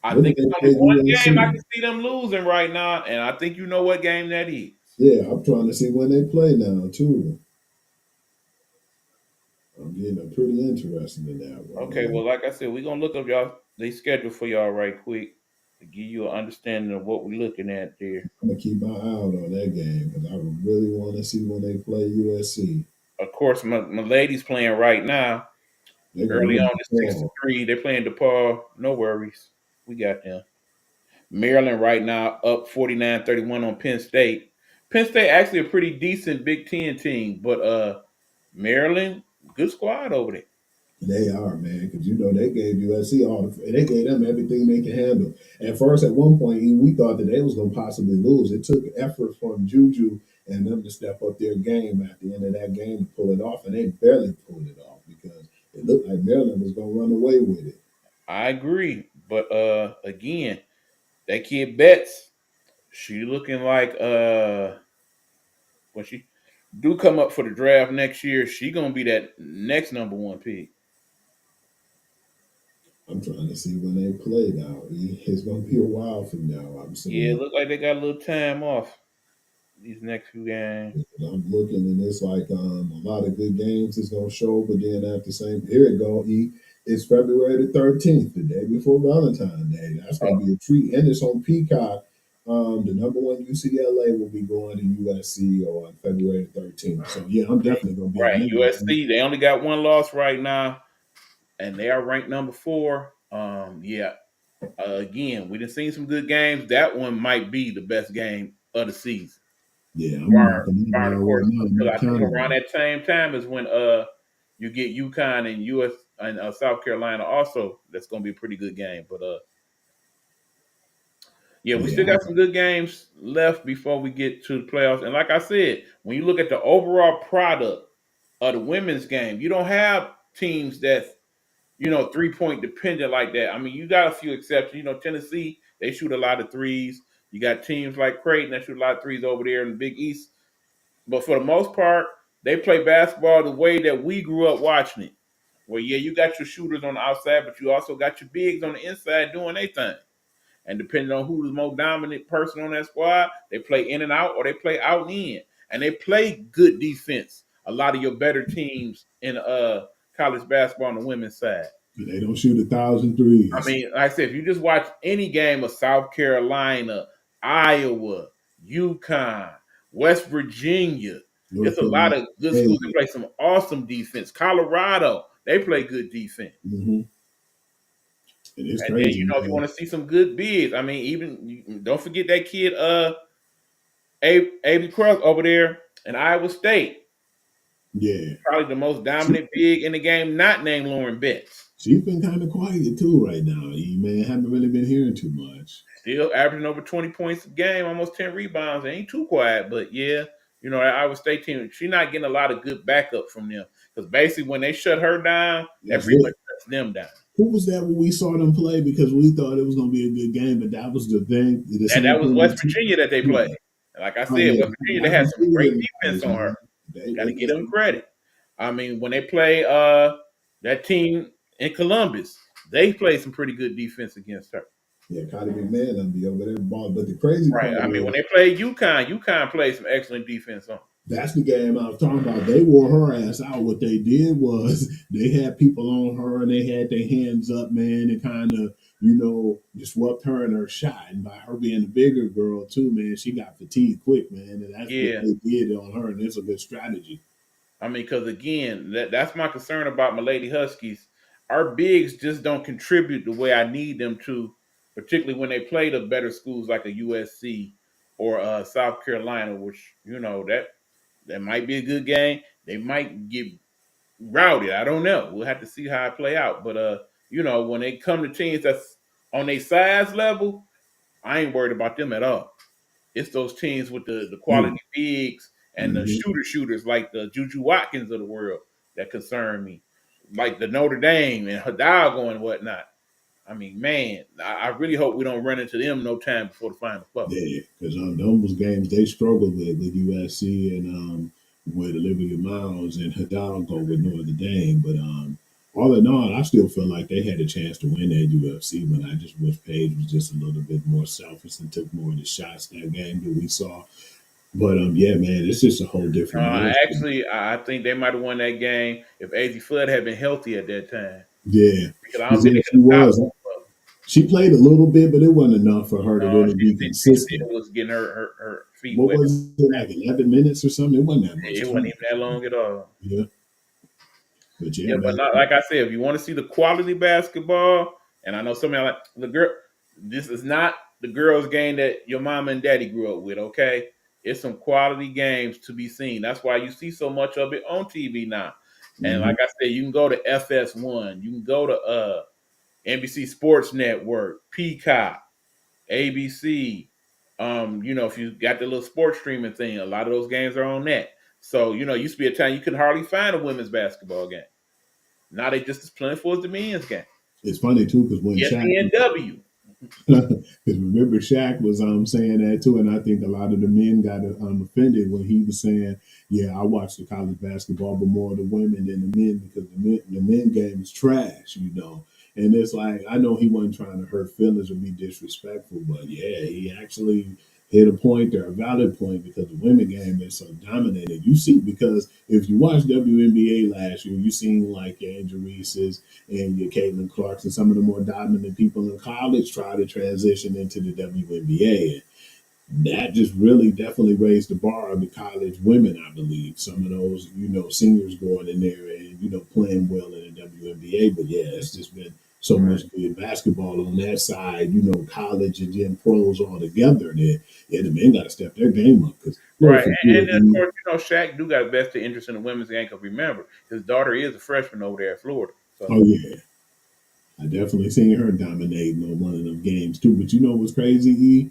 I When did think it's they only play one game I USC? can see them losing right now, and I think you know what game that is. Yeah, I'm trying to see when they play now too. I'm getting pretty interested in that one, Okay, man. well, like I said, we're gonna look up y'all they schedule for y'all right quick to give you an understanding of what we're looking at there. I'm gonna keep my eye out on that game because I really want to see when they play USC. Of course, my ladies playing right now. They're gonna Early get on, the it's six to ball. three. They're playing DePaul. No worries, we got them. Maryland right now up 49-31 on Penn State. Penn State actually a pretty decent Big Ten team, but Maryland, good squad over there. They are, man, because they gave USC they gave them everything they can handle. At first, at one point, we thought that they was gonna possibly lose. It took effort from Juju and them to step up their game at the end of that game to pull it off, and they barely pulled it off because it looked like Maryland was gonna run away with it. I agree, but again, that kid Betts, she looking like when she do come up for the draft next year, she gonna be that next number 1 pick. I'm trying to see when they play now. It's gonna be a while from now. I'm Yeah, it assuming. look like they got a little time off these next few games. I'm looking, and it's like a lot of good games is gonna show, but then at the same, here it go. It's February the 13th, the day before Valentine's Day. That's gonna be a treat, and it's on Peacock. The number one UCLA will be going to USC on February the 13th. So yeah, I'm definitely gonna be on Right, that game. USC, they only got one loss right now, and they are ranked number 4. Yeah. Again, we done seen some good games. That one might be the best game of the season. Yeah, I'm Bar, marking that bar of down right course, now in because my I think around calendar. that same time is when you get UConn and US and South Carolina also. That's gonna be a pretty good game. But yeah, we still Yeah, got some good games left before we get to the playoffs. And like I said, when you look at the overall product of the women's game, you don't have teams that's 3-point dependent like that. I mean, you got a few exceptions. Tennessee, they shoot a lot of threes. You got teams like Creighton that shoot a lot of threes over there in the Big East. but for the most part, they play basketball the way that we grew up watching it. Well, yeah, you got your shooters on the outside, but you also got your bigs on the inside doing their thing. And depending on who's the most dominant person on that squad, they play in and out or they play out and in. And they play good defense. A lot of your better teams in college basketball on the women's side. They don't shoot 1,000 threes. I mean, like I said, if you just watch any game of South Carolina, Iowa, UConn, West Virginia, there's a lot of good schools that play some awesome defense. Colorado, they play good defense. Mm-hmm. It is And crazy. then, you know, if you want to see some good bigs, I mean, don't forget that kid, Avery Cross over there in Iowa State. Yeah. Probably the most dominant big in the game, not named Lauren Betts. She's been kind of quiet too right now. Man, haven't really been hearing too much. Still averaging over 20 points a game, almost 10 rebounds. It ain't too quiet, but yeah, you know, that Iowa State team, she's not getting a lot of good backup from them. Because basically when they shut her down, that pretty much shuts them down. Who was that when we saw them play? Because we thought it was going to be a good game, but that was the thing. And that was West Virginia that they played. And like I said, West Virginia, they had some great defense on her. Got to give them credit. I mean, when they play that team in Columbus, they played some pretty good defense against her. Yeah, Cotty McMahon done be over there ball. But the crazy part, I mean, when they played UConn played some excellent defense on. That's the game I was talking about. They wore her ass out. What they did was they had people on her and they had their hands up, man, and kind of, you know, disrupt her in her shot. And by her being a bigger girl too, man, she got fatigued quick, man. And that's what they did on her, and it's a good strategy. I mean, because again, that's my concern about my Lady Huskies. Our bigs just don't contribute the way I need them to, particularly when they play the better schools like a USC or South Carolina, which, you know, that might be a good game. They might get routed. I don't know. We'll have to see how it play out. But, you know, when they come to teams that's on their size level, I ain't worried about them at all. It's those teams with the quality bigs and the shooters like the Juju Watkins of the world that concern me, like the Notre Dame and Hidalgo and whatnot. I mean, man, I really hope we don't run into them no time before the Final Four. Yeah, because those games they struggled with USC and with Olivia Miles and Hidalgo with Notre Dame. But all in all, I still feel like they had a chance to win that UFC, but I just wish Paige was just a little bit more selfish and took more of the shots that game that we saw. But yeah, man, it's just a whole different. Actually, I think they might have won that game if Azzi Flood had been healthy at that time. Yeah, because I don't think she was. She played a little bit, but it wasn't enough for her to really be consistent. It was getting her feet what wet. Was it, like 11 minutes or something? It wasn't that much. It wasn't even that long at all. Yeah. But not, like I said, if you want to see the quality basketball, and I know some of y'all like the girl, this is not the girls' game that your mama and daddy grew up with, okay? It's some quality games to be seen. That's why you see so much of it on TV now. And like I said, you can go to FS1, you can go to NBC Sports Network, Peacock, ABC. You know, if you got the little sports streaming thing, a lot of those games are on that. So, you know, used to be a time you could hardly find a women's basketball game. Now they just as plentiful as the men's game. It's funny too, because when NW. Because remember, Shaq was saying that too, and I think a lot of the men got offended when he was saying, "Yeah, I watch the college basketball, but more the women than the men because the men game is trash," you know. And it's like, I know he wasn't trying to hurt feelings or be disrespectful, but yeah, he actually hit a point there, a valid point, because the women game is so dominated. You see, because if you watch WNBA last year, you seen like your Angel Reese's and your Caitlin Clarks and some of the more dominant people in college try to transition into the WNBA. And that just really definitely raised the bar of the college women, I believe. Some of those, you know, seniors going in there and, you know, playing well in the WNBA. But yeah, it's just been so much good basketball on that side, you know, college and then pros all together. That the men got to step their game up. Right, and of course, you know, Shaq do got vested interest in the women's game. Because remember, his daughter is a freshman over there at Florida. So. Oh yeah, I definitely seen her dominating on one of them games too. But you know what's crazy, E?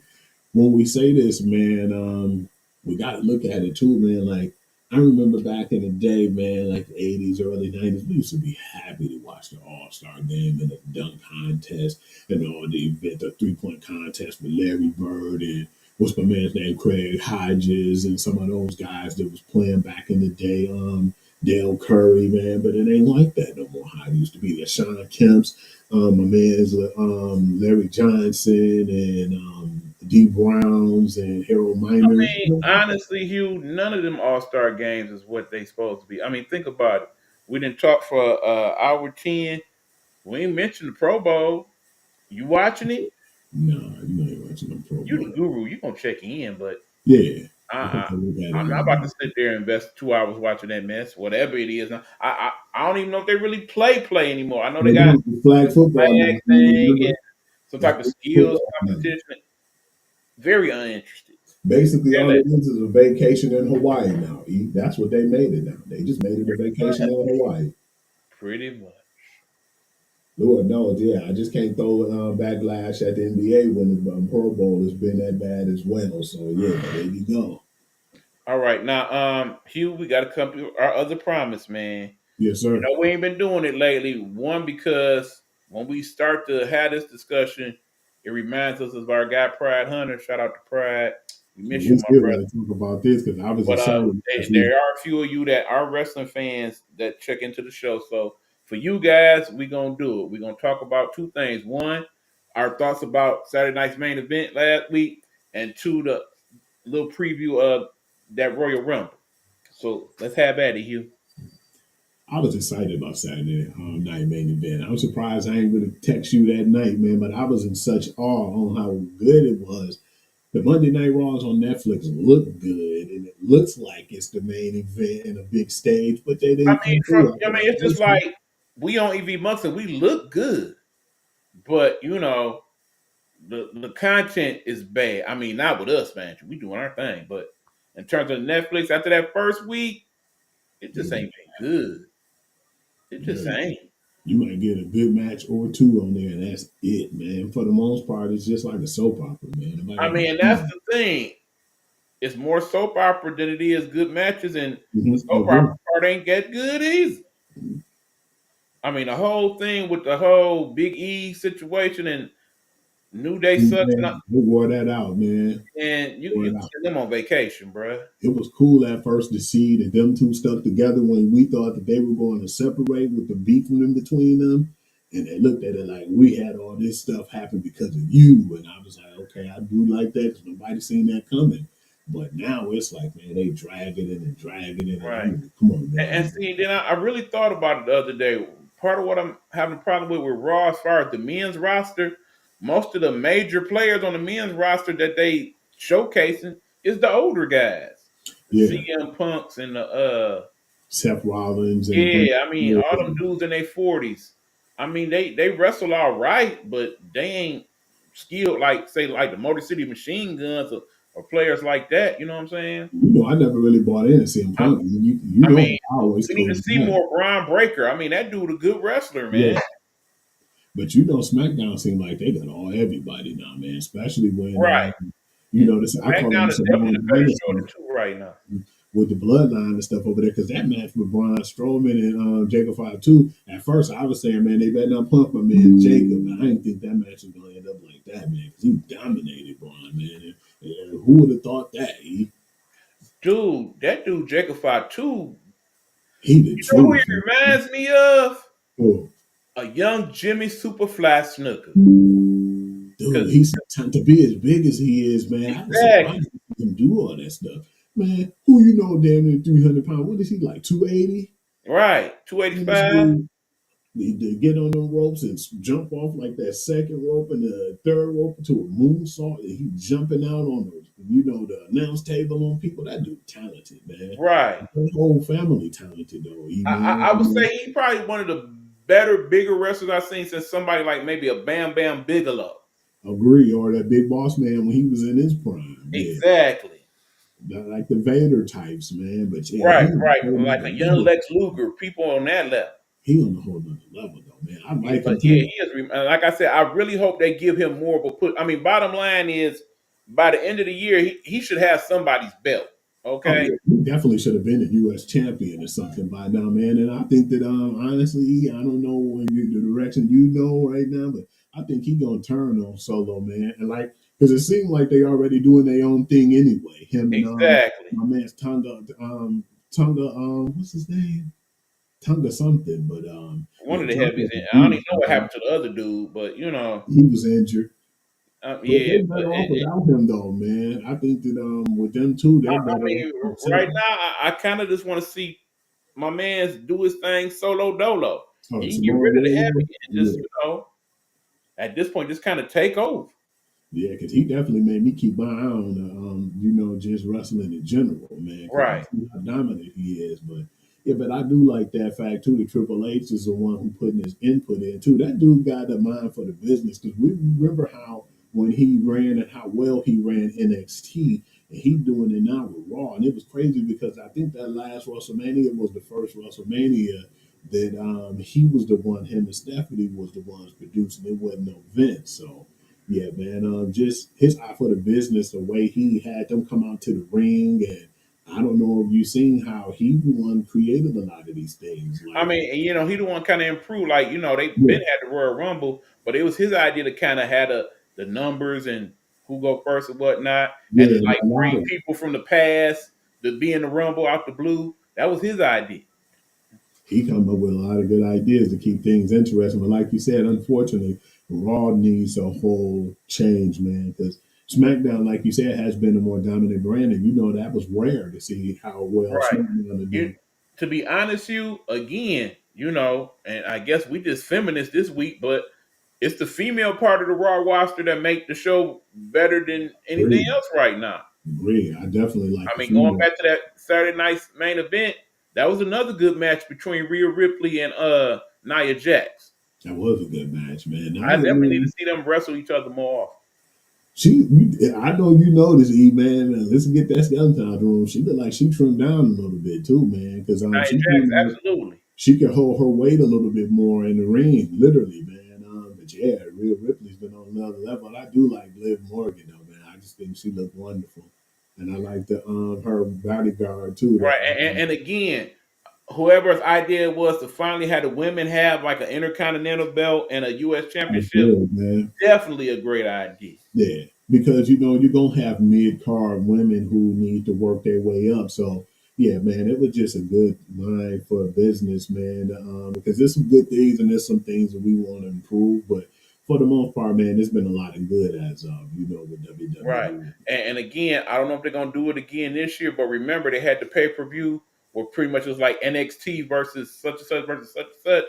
When we say this, man, we got to look at it too, man. Like, I remember back in the day, man, like the 80s, early 90s, we used to be happy to watch the All-Star game and the dunk contest and all the 3-point contest with Larry Bird and what's my man's name, Craig Hodges, and some of those guys that was playing back in the day. Dale Curry, man, but it ain't like that no more. How it used to be. There's Sean Kemp's, my man's Larry Johnson, and D Browns and Harold I Miner. mean, honestly, Hugh, none of them All-Star games is what they supposed to be. I mean, think about it. We didn't talk for hour 10. We ain't mentioned the Pro Bowl. You watching it? Nah, you ain't watching no Pro You Bowl. the guru. You gonna check in, but Yeah, I can I, take a look at I'm not about to it. sit there and invest 2 hours watching that mess, whatever it is. Now, I don't even know if they really play anymore. I know they They got do the flag this football flag now. thing Remember? and some It's type of flag skills football now. competition. Very uninterested. Basically, Feel all it. it is a vacation in Hawaii now. E. That's what they made it now. They just made it a vacation in Hawaii. Pretty much. Lord knows, yeah. I just can't throw backlash at the NBA when the Pro Bowl has been that bad as well. So yeah, there you go. All right, now, Hugh, we got to come to our other promise, man. Yes, You sir. know, we ain't been doing it lately. One, because when we start to have this discussion, it reminds us of our guy Pride Hunter. Shout out to Pride. We miss you, We my still brother. got to talk about this because I was But excited last week. there are a few of you that are wrestling fans that check into the show. So for you guys, we're gonna do it. We're gonna talk about two things. One, our thoughts about Saturday night's main event last week, and two, the little preview of that Royal Rumble. So let's have at it, Hugh. I was excited about Saturday night main event. I was surprised I ain't really text you that night, man, but I was in such awe on how good it was. The Monday Night Raws on Netflix look good, and it looks like it's the main event and a big stage, but they I didn't mean, come through. it's just like we on EV Monks and we look good, but you know the content is bad. I mean, not with us, man. We doing our thing, but in terms of Netflix, after that first week, it just ain't been good. It just Yeah, ain't. you might get a good match or two on there, and that's it, man. For the most part, it's just like a soap opera, man. I mean, that's the thing. It's more soap opera than it is good matches, and the Mm-hmm. soap opera part ain't that good either. I mean, the whole thing with the whole Big E situation and New Day sucks, Man, they wore that out, man. and Wore you it can out. send them on vacation, bruh. It was cool at first to see that them two stuck together when we thought that they were going to separate with the beef in between them. And they looked at it like we had all this stuff happen because of you. And I was like, okay, I do like that because nobody seen that coming. But now it's like, man, they dragging it and dragging it. And Right. I'm like, come on, And man. see, then I really thought about it the other day. Part of what I'm having a problem with Raw, as far as the men's roster, most of the major players on the men's roster that they showcasing is the older guys, the Yeah, CM Punks and the Seth Rollins and yeah. I mean, all them Brandon. dudes in their 40s. I mean, they wrestle all right, but they ain't skilled like say like the Motor City Machine Guns or players like that. You know what I'm saying? I never really bought into CM I, Punk. I mean, I always we need to told see you that. more Brian Breaker. I mean, that dude a good wrestler, Yeah. man. But SmackDown seemed like they got all everybody now, man. Especially when Right. this I call SmackDown them is Samoan definitely the better show of Dynasty the two right now. with the bloodline and stuff over there. Because that match with Braun Strowman and Jacob 5-2, at first I was saying, man, they better not pump my man Jacob. But I didn't think that match was going to end up like that, man. Because he dominated Braun, man. And who would have thought that? Dude, that dude Jacob Fatu, He the you know who he truth. reminds me of? Oh, A young Jimmy Superfly Snooker. dude, he's to be as big as he is, man. I was Exactly. surprised he can do all that stuff. Man, who damn near 300 pounds? What is he like, 280? Right. 285. To get on them ropes and jump off like that second rope and the third rope to a moonsault, and he jumping out on the announce table on people. That dude talented, man. Right. The whole family talented though. I would say he probably one of the better, bigger wrestlers I've seen since somebody like maybe a Bam Bam Bigelow. Agree, or that Big Boss Man when he was in his prime. Exactly. Yeah. Like the Vader types, man. But yeah, Right. Like a young Lex Luger, people on that level. He on a whole nother level though, man. I like him But too. yeah, he is. Like I said, I really hope they give him more of a put. I mean, bottom line is, by the end of the year, he should have somebody's belt. Okay. Oh, yeah. He definitely should have been a U.S. champion or something by now, man. And I think that honestly, I don't know the direction right now, but I think he gonna turn on Solo, man. And like because it seemed like they already doing their own thing anyway. Him and Exactly. my man's Tonga, what's his name? Tonga something, but One yeah, of the Tonga heavies. was And I don't even beast, know what man. happened to the other dude, but He was injured. But yeah. they better off without him though, man. I think that with them two, they're I better mean, off right too. now, I kind of just want to see my man's do his thing solo dolo. Oh, He can get Samoa rid of the Joe, heavy and just, yeah. at this point, just kind of take over. Yeah, because he definitely made me keep my eye on, just wrestling in general, man, because I Right. see how dominant he is. But yeah, but I do like that fact too. That Triple H is the one who putting his input in too. That dude got a mind for the business because we remember how when he ran and how well he ran NXT, and he doing it now with Raw, and it was crazy because I think that last WrestleMania was the first WrestleMania that he was the one. Him and Stephanie was the ones producing. It wasn't no Vince, so. Yeah, man. Just his eye for the business, the way he had them come out to the ring, and I don't know if you've seen how he the one created a lot of these things. I Like, mean, and, he the one kind of improved. Like, they've yeah, been at the Royal Rumble, but it was his idea to kind of have the numbers and who go first and whatnot, and yeah, like a lot bring of people from the past to be in the Rumble out the blue. That was his idea. he come up with a lot of good ideas to keep things interesting. But like you said, unfortunately, Raw needs a whole change, man, because SmackDown, like you said, has been a more dominant brand, and that was rare to see how well Right. SmackDown are You, doing. to be honest, again, and I guess we just feminists this week, but it's the female part of the Raw roster that make the show better than anything Agree, else right now. agree. I definitely like I the mean, going female. back to that Saturday night's main event, that was another good match between Rhea Ripley and Nia Jax. That was a good match, man. I Nia, definitely need to man, see them wrestle each other more often. I know you know this, E man. Let's get that skeleton out of the room. She looked like she trimmed down a little bit too, man. Because Nia she Jax, seemed like absolutely. she could hold her weight a little bit more in the ring, literally, man. But yeah, Rhea Ripley's been on another level. I do like Liv Morgan though, man. I just think she looked wonderful, and I like the her bodyguard too. Right. And again, whoever's idea it was to finally have the women have like an intercontinental belt and a U.S. That's championship, good, man. definitely a great idea. Yeah, because you're gonna have mid card women who need to work their way up. So yeah, man, it was just a good mind for a business, man. Because there's some good things and there's some things that we want to improve, but for the most part, man, there's been a lot of good as with Right. WWE. And again, I don't know if they're gonna do it again this year, but remember they had the pay-per-view where pretty much it was like NXT versus such and such versus such and such.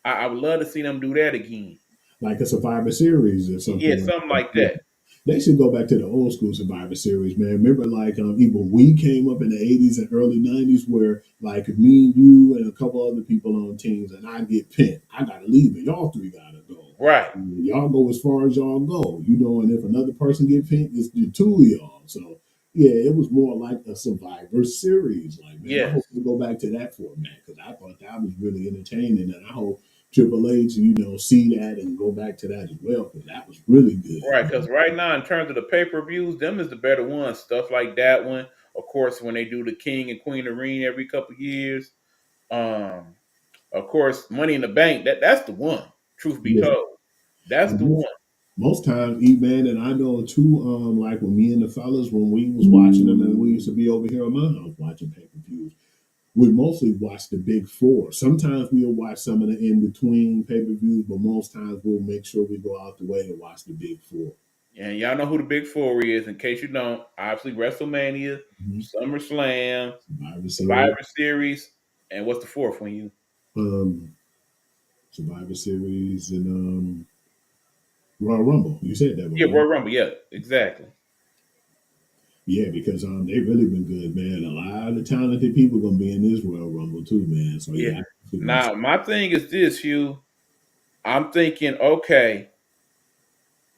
I would love to see them do that again. Like a Survivor Series or Yeah, something like something that. like that. They should go back to the old school Survivor Series, man. Remember, like even we came up in the '80s and early '90s, where like me and you and a couple other people on teams, and I get pinned, I gotta leave, and y'all three gotta go. Right. Y'all go as far as y'all go, and if another person get pinned, it's the two of y'all. So yeah, it was more like a Survivor Series. Like, man, I Yes. hope they go back to that format because I thought that was really entertaining, and I hope Triple H, see that and go back to that as well because that was really good. Right, because right now, in terms of the pay-per-views, them is the better ones. Stuff like that one. Of course, when they do the King and Queen Arena every couple years. Um, of course, Money in the Bank, that's the one. Truth be Yeah. told. That's the And one. most times, man, and I know too, like when me and the fellas, when we was watching them and we used to be over here at my house watching pay-per-views, we mostly watch the big four. Sometimes we'll watch some of the in-between pay-per-views, but most times we'll make sure we go out the way and watch the big four. And y'all know who the big four is. In case you don't, obviously WrestleMania, Mhm. SummerSlam, Survivor Series, Survivor Series, and what's the fourth one? um, Survivor Series, and Royal Rumble. You said that one, Yeah, right? Royal Rumble. Yeah, exactly. Yeah, because they've really been good, man. A lot of talented people gonna be in this Royal Rumble too, man. So Yeah. yeah, I think Now, my thing is this, Hugh. I'm thinking, okay,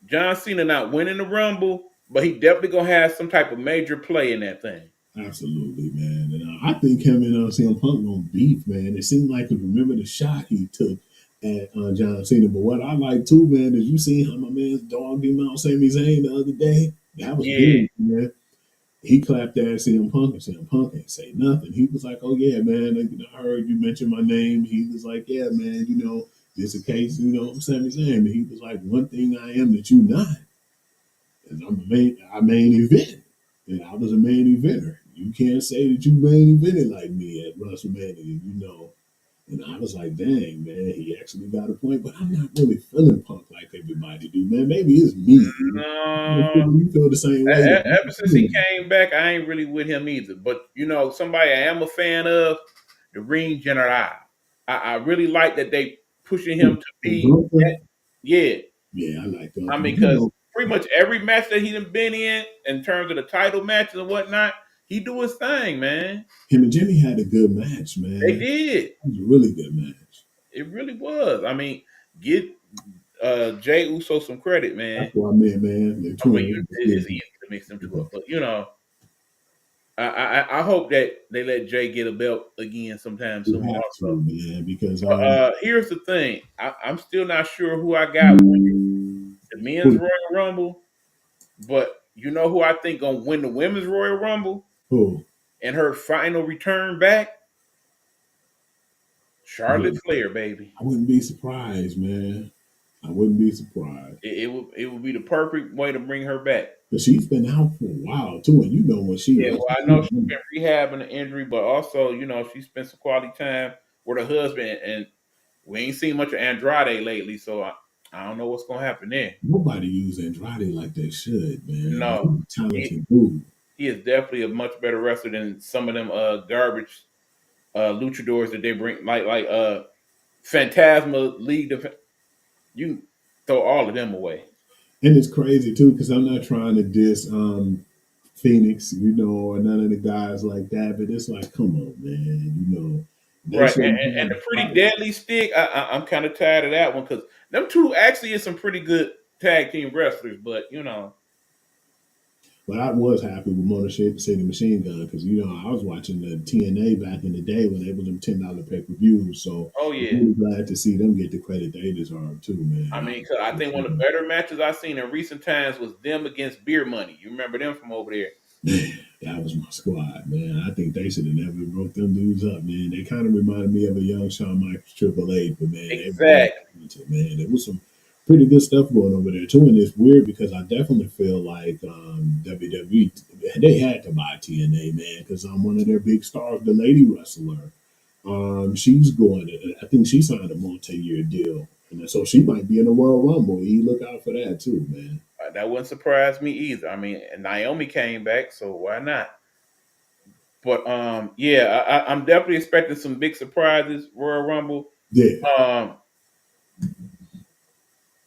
John Cena not winning the Rumble, but he definitely gonna have some type of major play in that thing. absolutely, man. And I think him and CM Punk gonna beef, man. It seemed like remember the shot he took at John Cena. But what I like too, man, is you seen how my man's dogged him out Sami Zayn the other day. That was Yeah, big, man. He clapped at CM Punk and CM Punk ain't say nothing. He was like, "Oh yeah, man, I heard you mention my name." He was like, "Yeah, man, this a case, Sami Zayn." And he was like, "One thing I am that you not." because I main event, and I was a main eventer. You can't say that you main evented like me at WrestleMania, you know. And I was like, dang, man, he actually got a point, but I'm not really feeling Punk like everybody do, man. Maybe it's me. No, You feel the same way. ever since he came back, I ain't really with him either. But you know, somebody I am a fan of, the Ring General. I really like that they pushing him to be. Yeah, Yeah, I like that. I mean, because pretty much every match that he done been in terms of the title matches and whatnot, he do his thing, man. Him and Jimmy had a good match, man. They did. It was a really good match. It really was. I mean, get Jay Uso some credit, man. That's what I meant, man. I mean, it's easy to mix them two up, but you know, I hope that they let Jay get a belt again sometime soon. Also, man, because here's the thing: I'm still not sure who I got winning the men's Royal Rumble, but you know who I think gonna win the women's Royal Rumble? Who? And her final return back, Charlotte Flair, baby. I wouldn't be surprised, man. I wouldn't be surprised. It would be the perfect way to bring her back. But she's been out for a while too, and you know when she. Yeah, well, I know she's been rehabbing an injury, but also you know she spent some quality time with her husband, and we ain't seen much of Andrade lately, so I don't know what's gonna happen there. Nobody use Andrade like they should, man. No, talented dude. He is definitely a much better wrestler than some of them garbage luchadors that they bring, like Phantasma League. You can throw all of them away. And it's crazy too, because I'm not trying to diss Phoenix, you know, or none of the guys like that, but it's like, come on, man, you know. Right, and the Pretty Deadly Stick, I'm kind of tired of that one because them two actually is some pretty good tag team wrestlers, but you know. But I was happy with Motor City Machine Gun because you know I was watching the TNA back in the day when they were them $10 pay-per-views. So oh yeah, I'm really glad to see them get the credit they deserve too, man. I mean, cause I think one of the better matches I've seen in recent times was them against Beer Money. You remember them from over there? Man, that was my squad, man. I think they should have never broke them dudes up, man. They kind of reminded me of a young Shawn Michaels Triple H, but man, exactly, man, there was some pretty good stuff going over there too. And it's weird because I definitely feel like WWE, they had to buy TNA, man, because I'm one of their big stars, the lady wrestler. She's going. I think she signed a multi-year deal, and so she might be in the Royal Rumble. You look out for that too, man. That wouldn't surprise me either. I mean, Naomi came back, so why not? But yeah, I'm definitely expecting some big surprises. Royal Rumble. Yeah.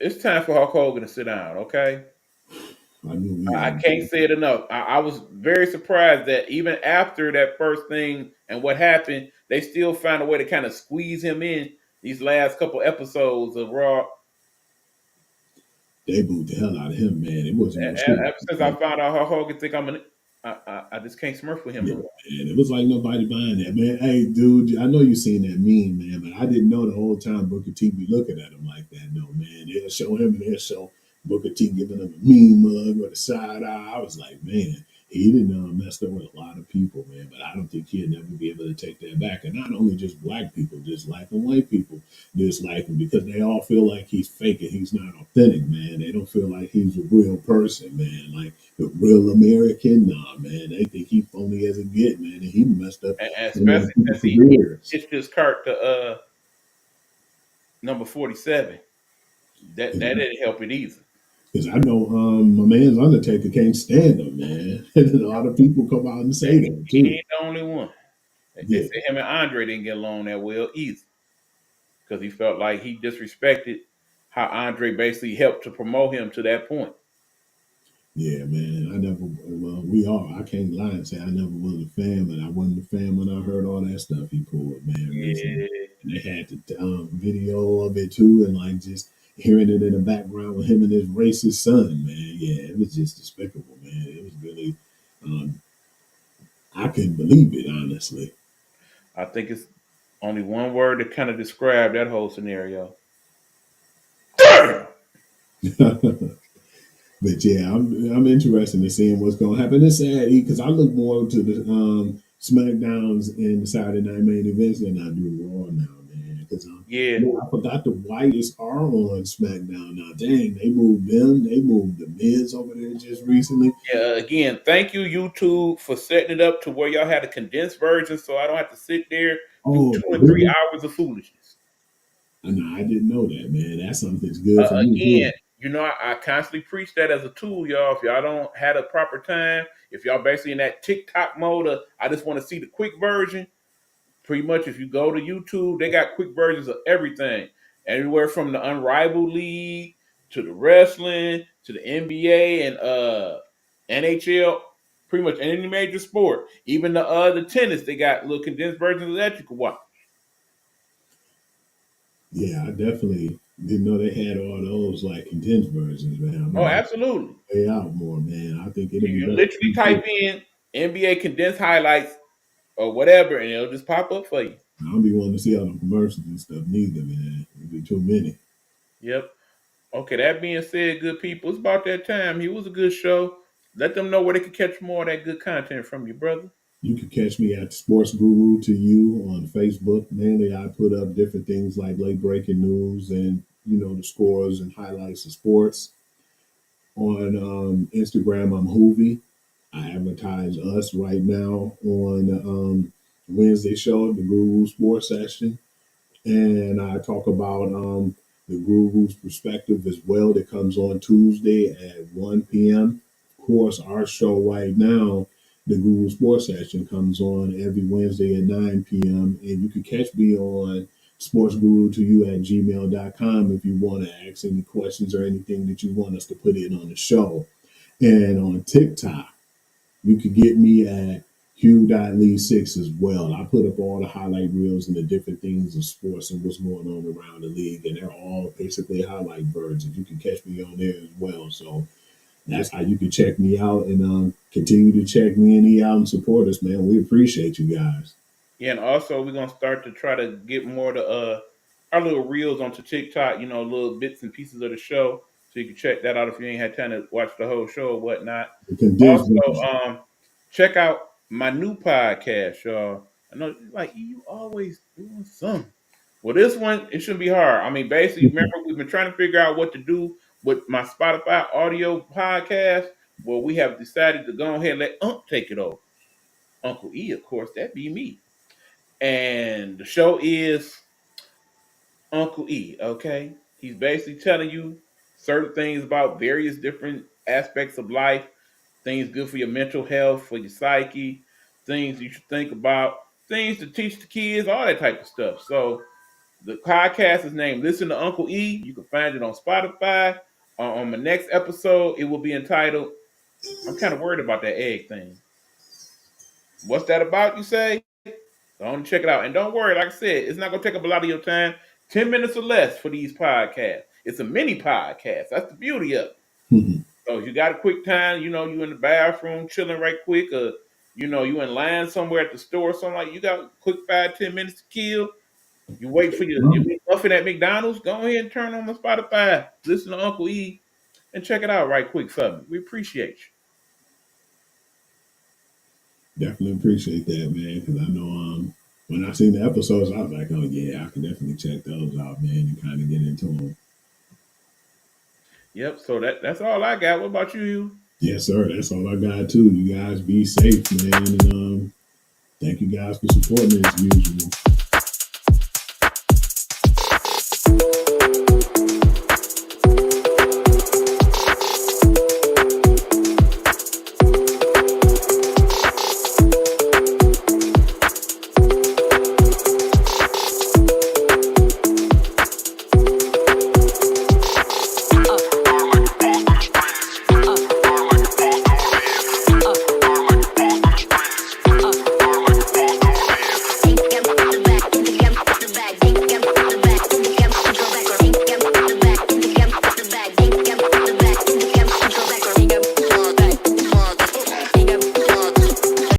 It's time for Hulk Hogan to sit down. Okay. I can't say it enough. I was very surprised that even after that first thing and what happened, they still found a way to kind of squeeze him in these last couple episodes of Raw. They booed the hell out of him, man. It wasn't. Ever since I found out how Hogan think I just can't smurf with him. Yeah, man, it was like nobody buying that, man. Hey, dude, I know you seen that meme, man, but I didn't know the whole time Booker T be looking at him like that. No, man, they'll show him and they'll show Booker T giving him a meme mug or the side eye. I was like, man, he didn't messed up with a lot of people, man. But I don't think he'll never be able to take that back. And not only just black people, just like white people dislike him because they all feel like he's fake and he's not authentic, man. They don't feel like he's a real person, man. Like the real American, nah, man. They think he phony as a get, man. And he messed up. Especially since he hitched his cart to number 47. That didn't help it either. Because I know my man's Undertaker can't stand him, man. And a lot of people come out and say that, too. He ain't the only one. They say him and Andre didn't get along that well either. Because he felt like he disrespected how Andre basically helped to promote him to that point. Yeah, man. I can't lie and say I never was a fan, but I wasn't a fan when I heard all that stuff he pulled, man. Yeah. And they had the video of it, too, and like just hearing it in the background with him and his racist son, man. Yeah, it was just despicable, man. It was really, I couldn't believe it, honestly. I think it's only one word to kind of describe that whole scenario. But yeah, I'm interested in seeing what's going to happen. It's sad because I look more to the SmackDowns and the Saturday Night main events than I do Raw now, man. Because Yeah. I forgot the Whites are on SmackDown now. Dang, they moved them. They moved the Miz over there just recently. Yeah, again, thank you, YouTube, for setting it up to where y'all had a condensed version so I don't have to sit there do Oh, 2 and 3 hours of foolishness. no, I didn't know that, man. That's something that's good for me too. Again, you know, I constantly preach that as a tool, y'all. If y'all don't have a proper time, if y'all basically in that TikTok mode of, I just want to see the quick version, pretty much if you go to YouTube, they got quick versions of everything. Everywhere from the Unrivaled League to the wrestling to the NBA and NHL, pretty much any major sport. Even the tennis, they got little condensed versions of that you can watch. Yeah, I definitely didn't know they had all those like condensed versions, man. I'm Oh, gonna absolutely. pay out more, man. I think it'll be You better. literally type in NBA condensed highlights or whatever, and it'll just pop up for you. I don't be wanting to see all the commercials and stuff neither, man. It'd be too many. Yep. Okay, that being said, good people, it's about that time. It was a good show. Let them know where they can catch more of that good content from you, brother. You can catch me at Sports Guru to You on Facebook. Mainly, I put up different things like late breaking news and the scores and highlights of sports. On Instagram, I'm Hoovy. I advertise us right now on Wednesday show, the Guru Sports Session, and I talk about the Guru's perspective as well. That comes on Tuesday at 1 p.m. Of course, our show right now, the Guru Sports Session, comes on every Wednesday at 9 p.m. And you can catch me on sportsguru2you@gmail.com if you want to ask any questions or anything that you want us to put in on the show. And on TikTok, you can get me at Hugh.Lee6 as well. I put up all the highlight reels and the different things of sports and what's going on around the league, and they're all basically highlight versions. You can catch me on there as well. So that's how you can check me out and continue to check me and E out and support us, man. We appreciate you guys. Yeah, and also we're gonna start to try to get more to our little reels onto TikTok, little bits and pieces of the show. So you can check that out if you ain't had time to watch the whole show or whatnot. The condensed version. Also, check out my new podcast, y'all. I know, like, you always doing something. Well, this one, it shouldn't be hard. I mean, basically, remember, we've been trying to figure out what to do with my Spotify audio podcast. Well, we have decided to go ahead and let Unc take it over. Uncle E, of course, that'd be me. And the show is Uncle E, okay? He's basically telling you certain things about various different aspects of life, things good for your mental health, for your psyche, things you should think about, things to teach the kids, all that type of stuff. So the podcast is named Listen to Uncle E. You can find it on Spotify. On my next episode, it will be entitled, I'm kind of worried about that egg thing. What's that about, you say? Don't check it out. And don't worry, like I said, it's not going to take up a lot of your time. 10 minutes or less for these podcasts. It's a mini podcast. That's the beauty of it. So if you got a quick time, you in the bathroom chilling right quick, or you in line somewhere at the store or something, like, you got a quick 5-10 minutes to kill. You wait for your muffin at McDonald's, go ahead and turn on the Spotify, listen to Uncle E, and check it out right quick for me. We appreciate you. Definitely appreciate that, man, because I know when I seen the episodes, I was like, oh yeah, I can definitely check those out, man, and kind of get into them. Yep, so that's all I got. What about you? Yes, sir. That's all I got too. You guys be safe, man, and thank you guys for supporting me as usual.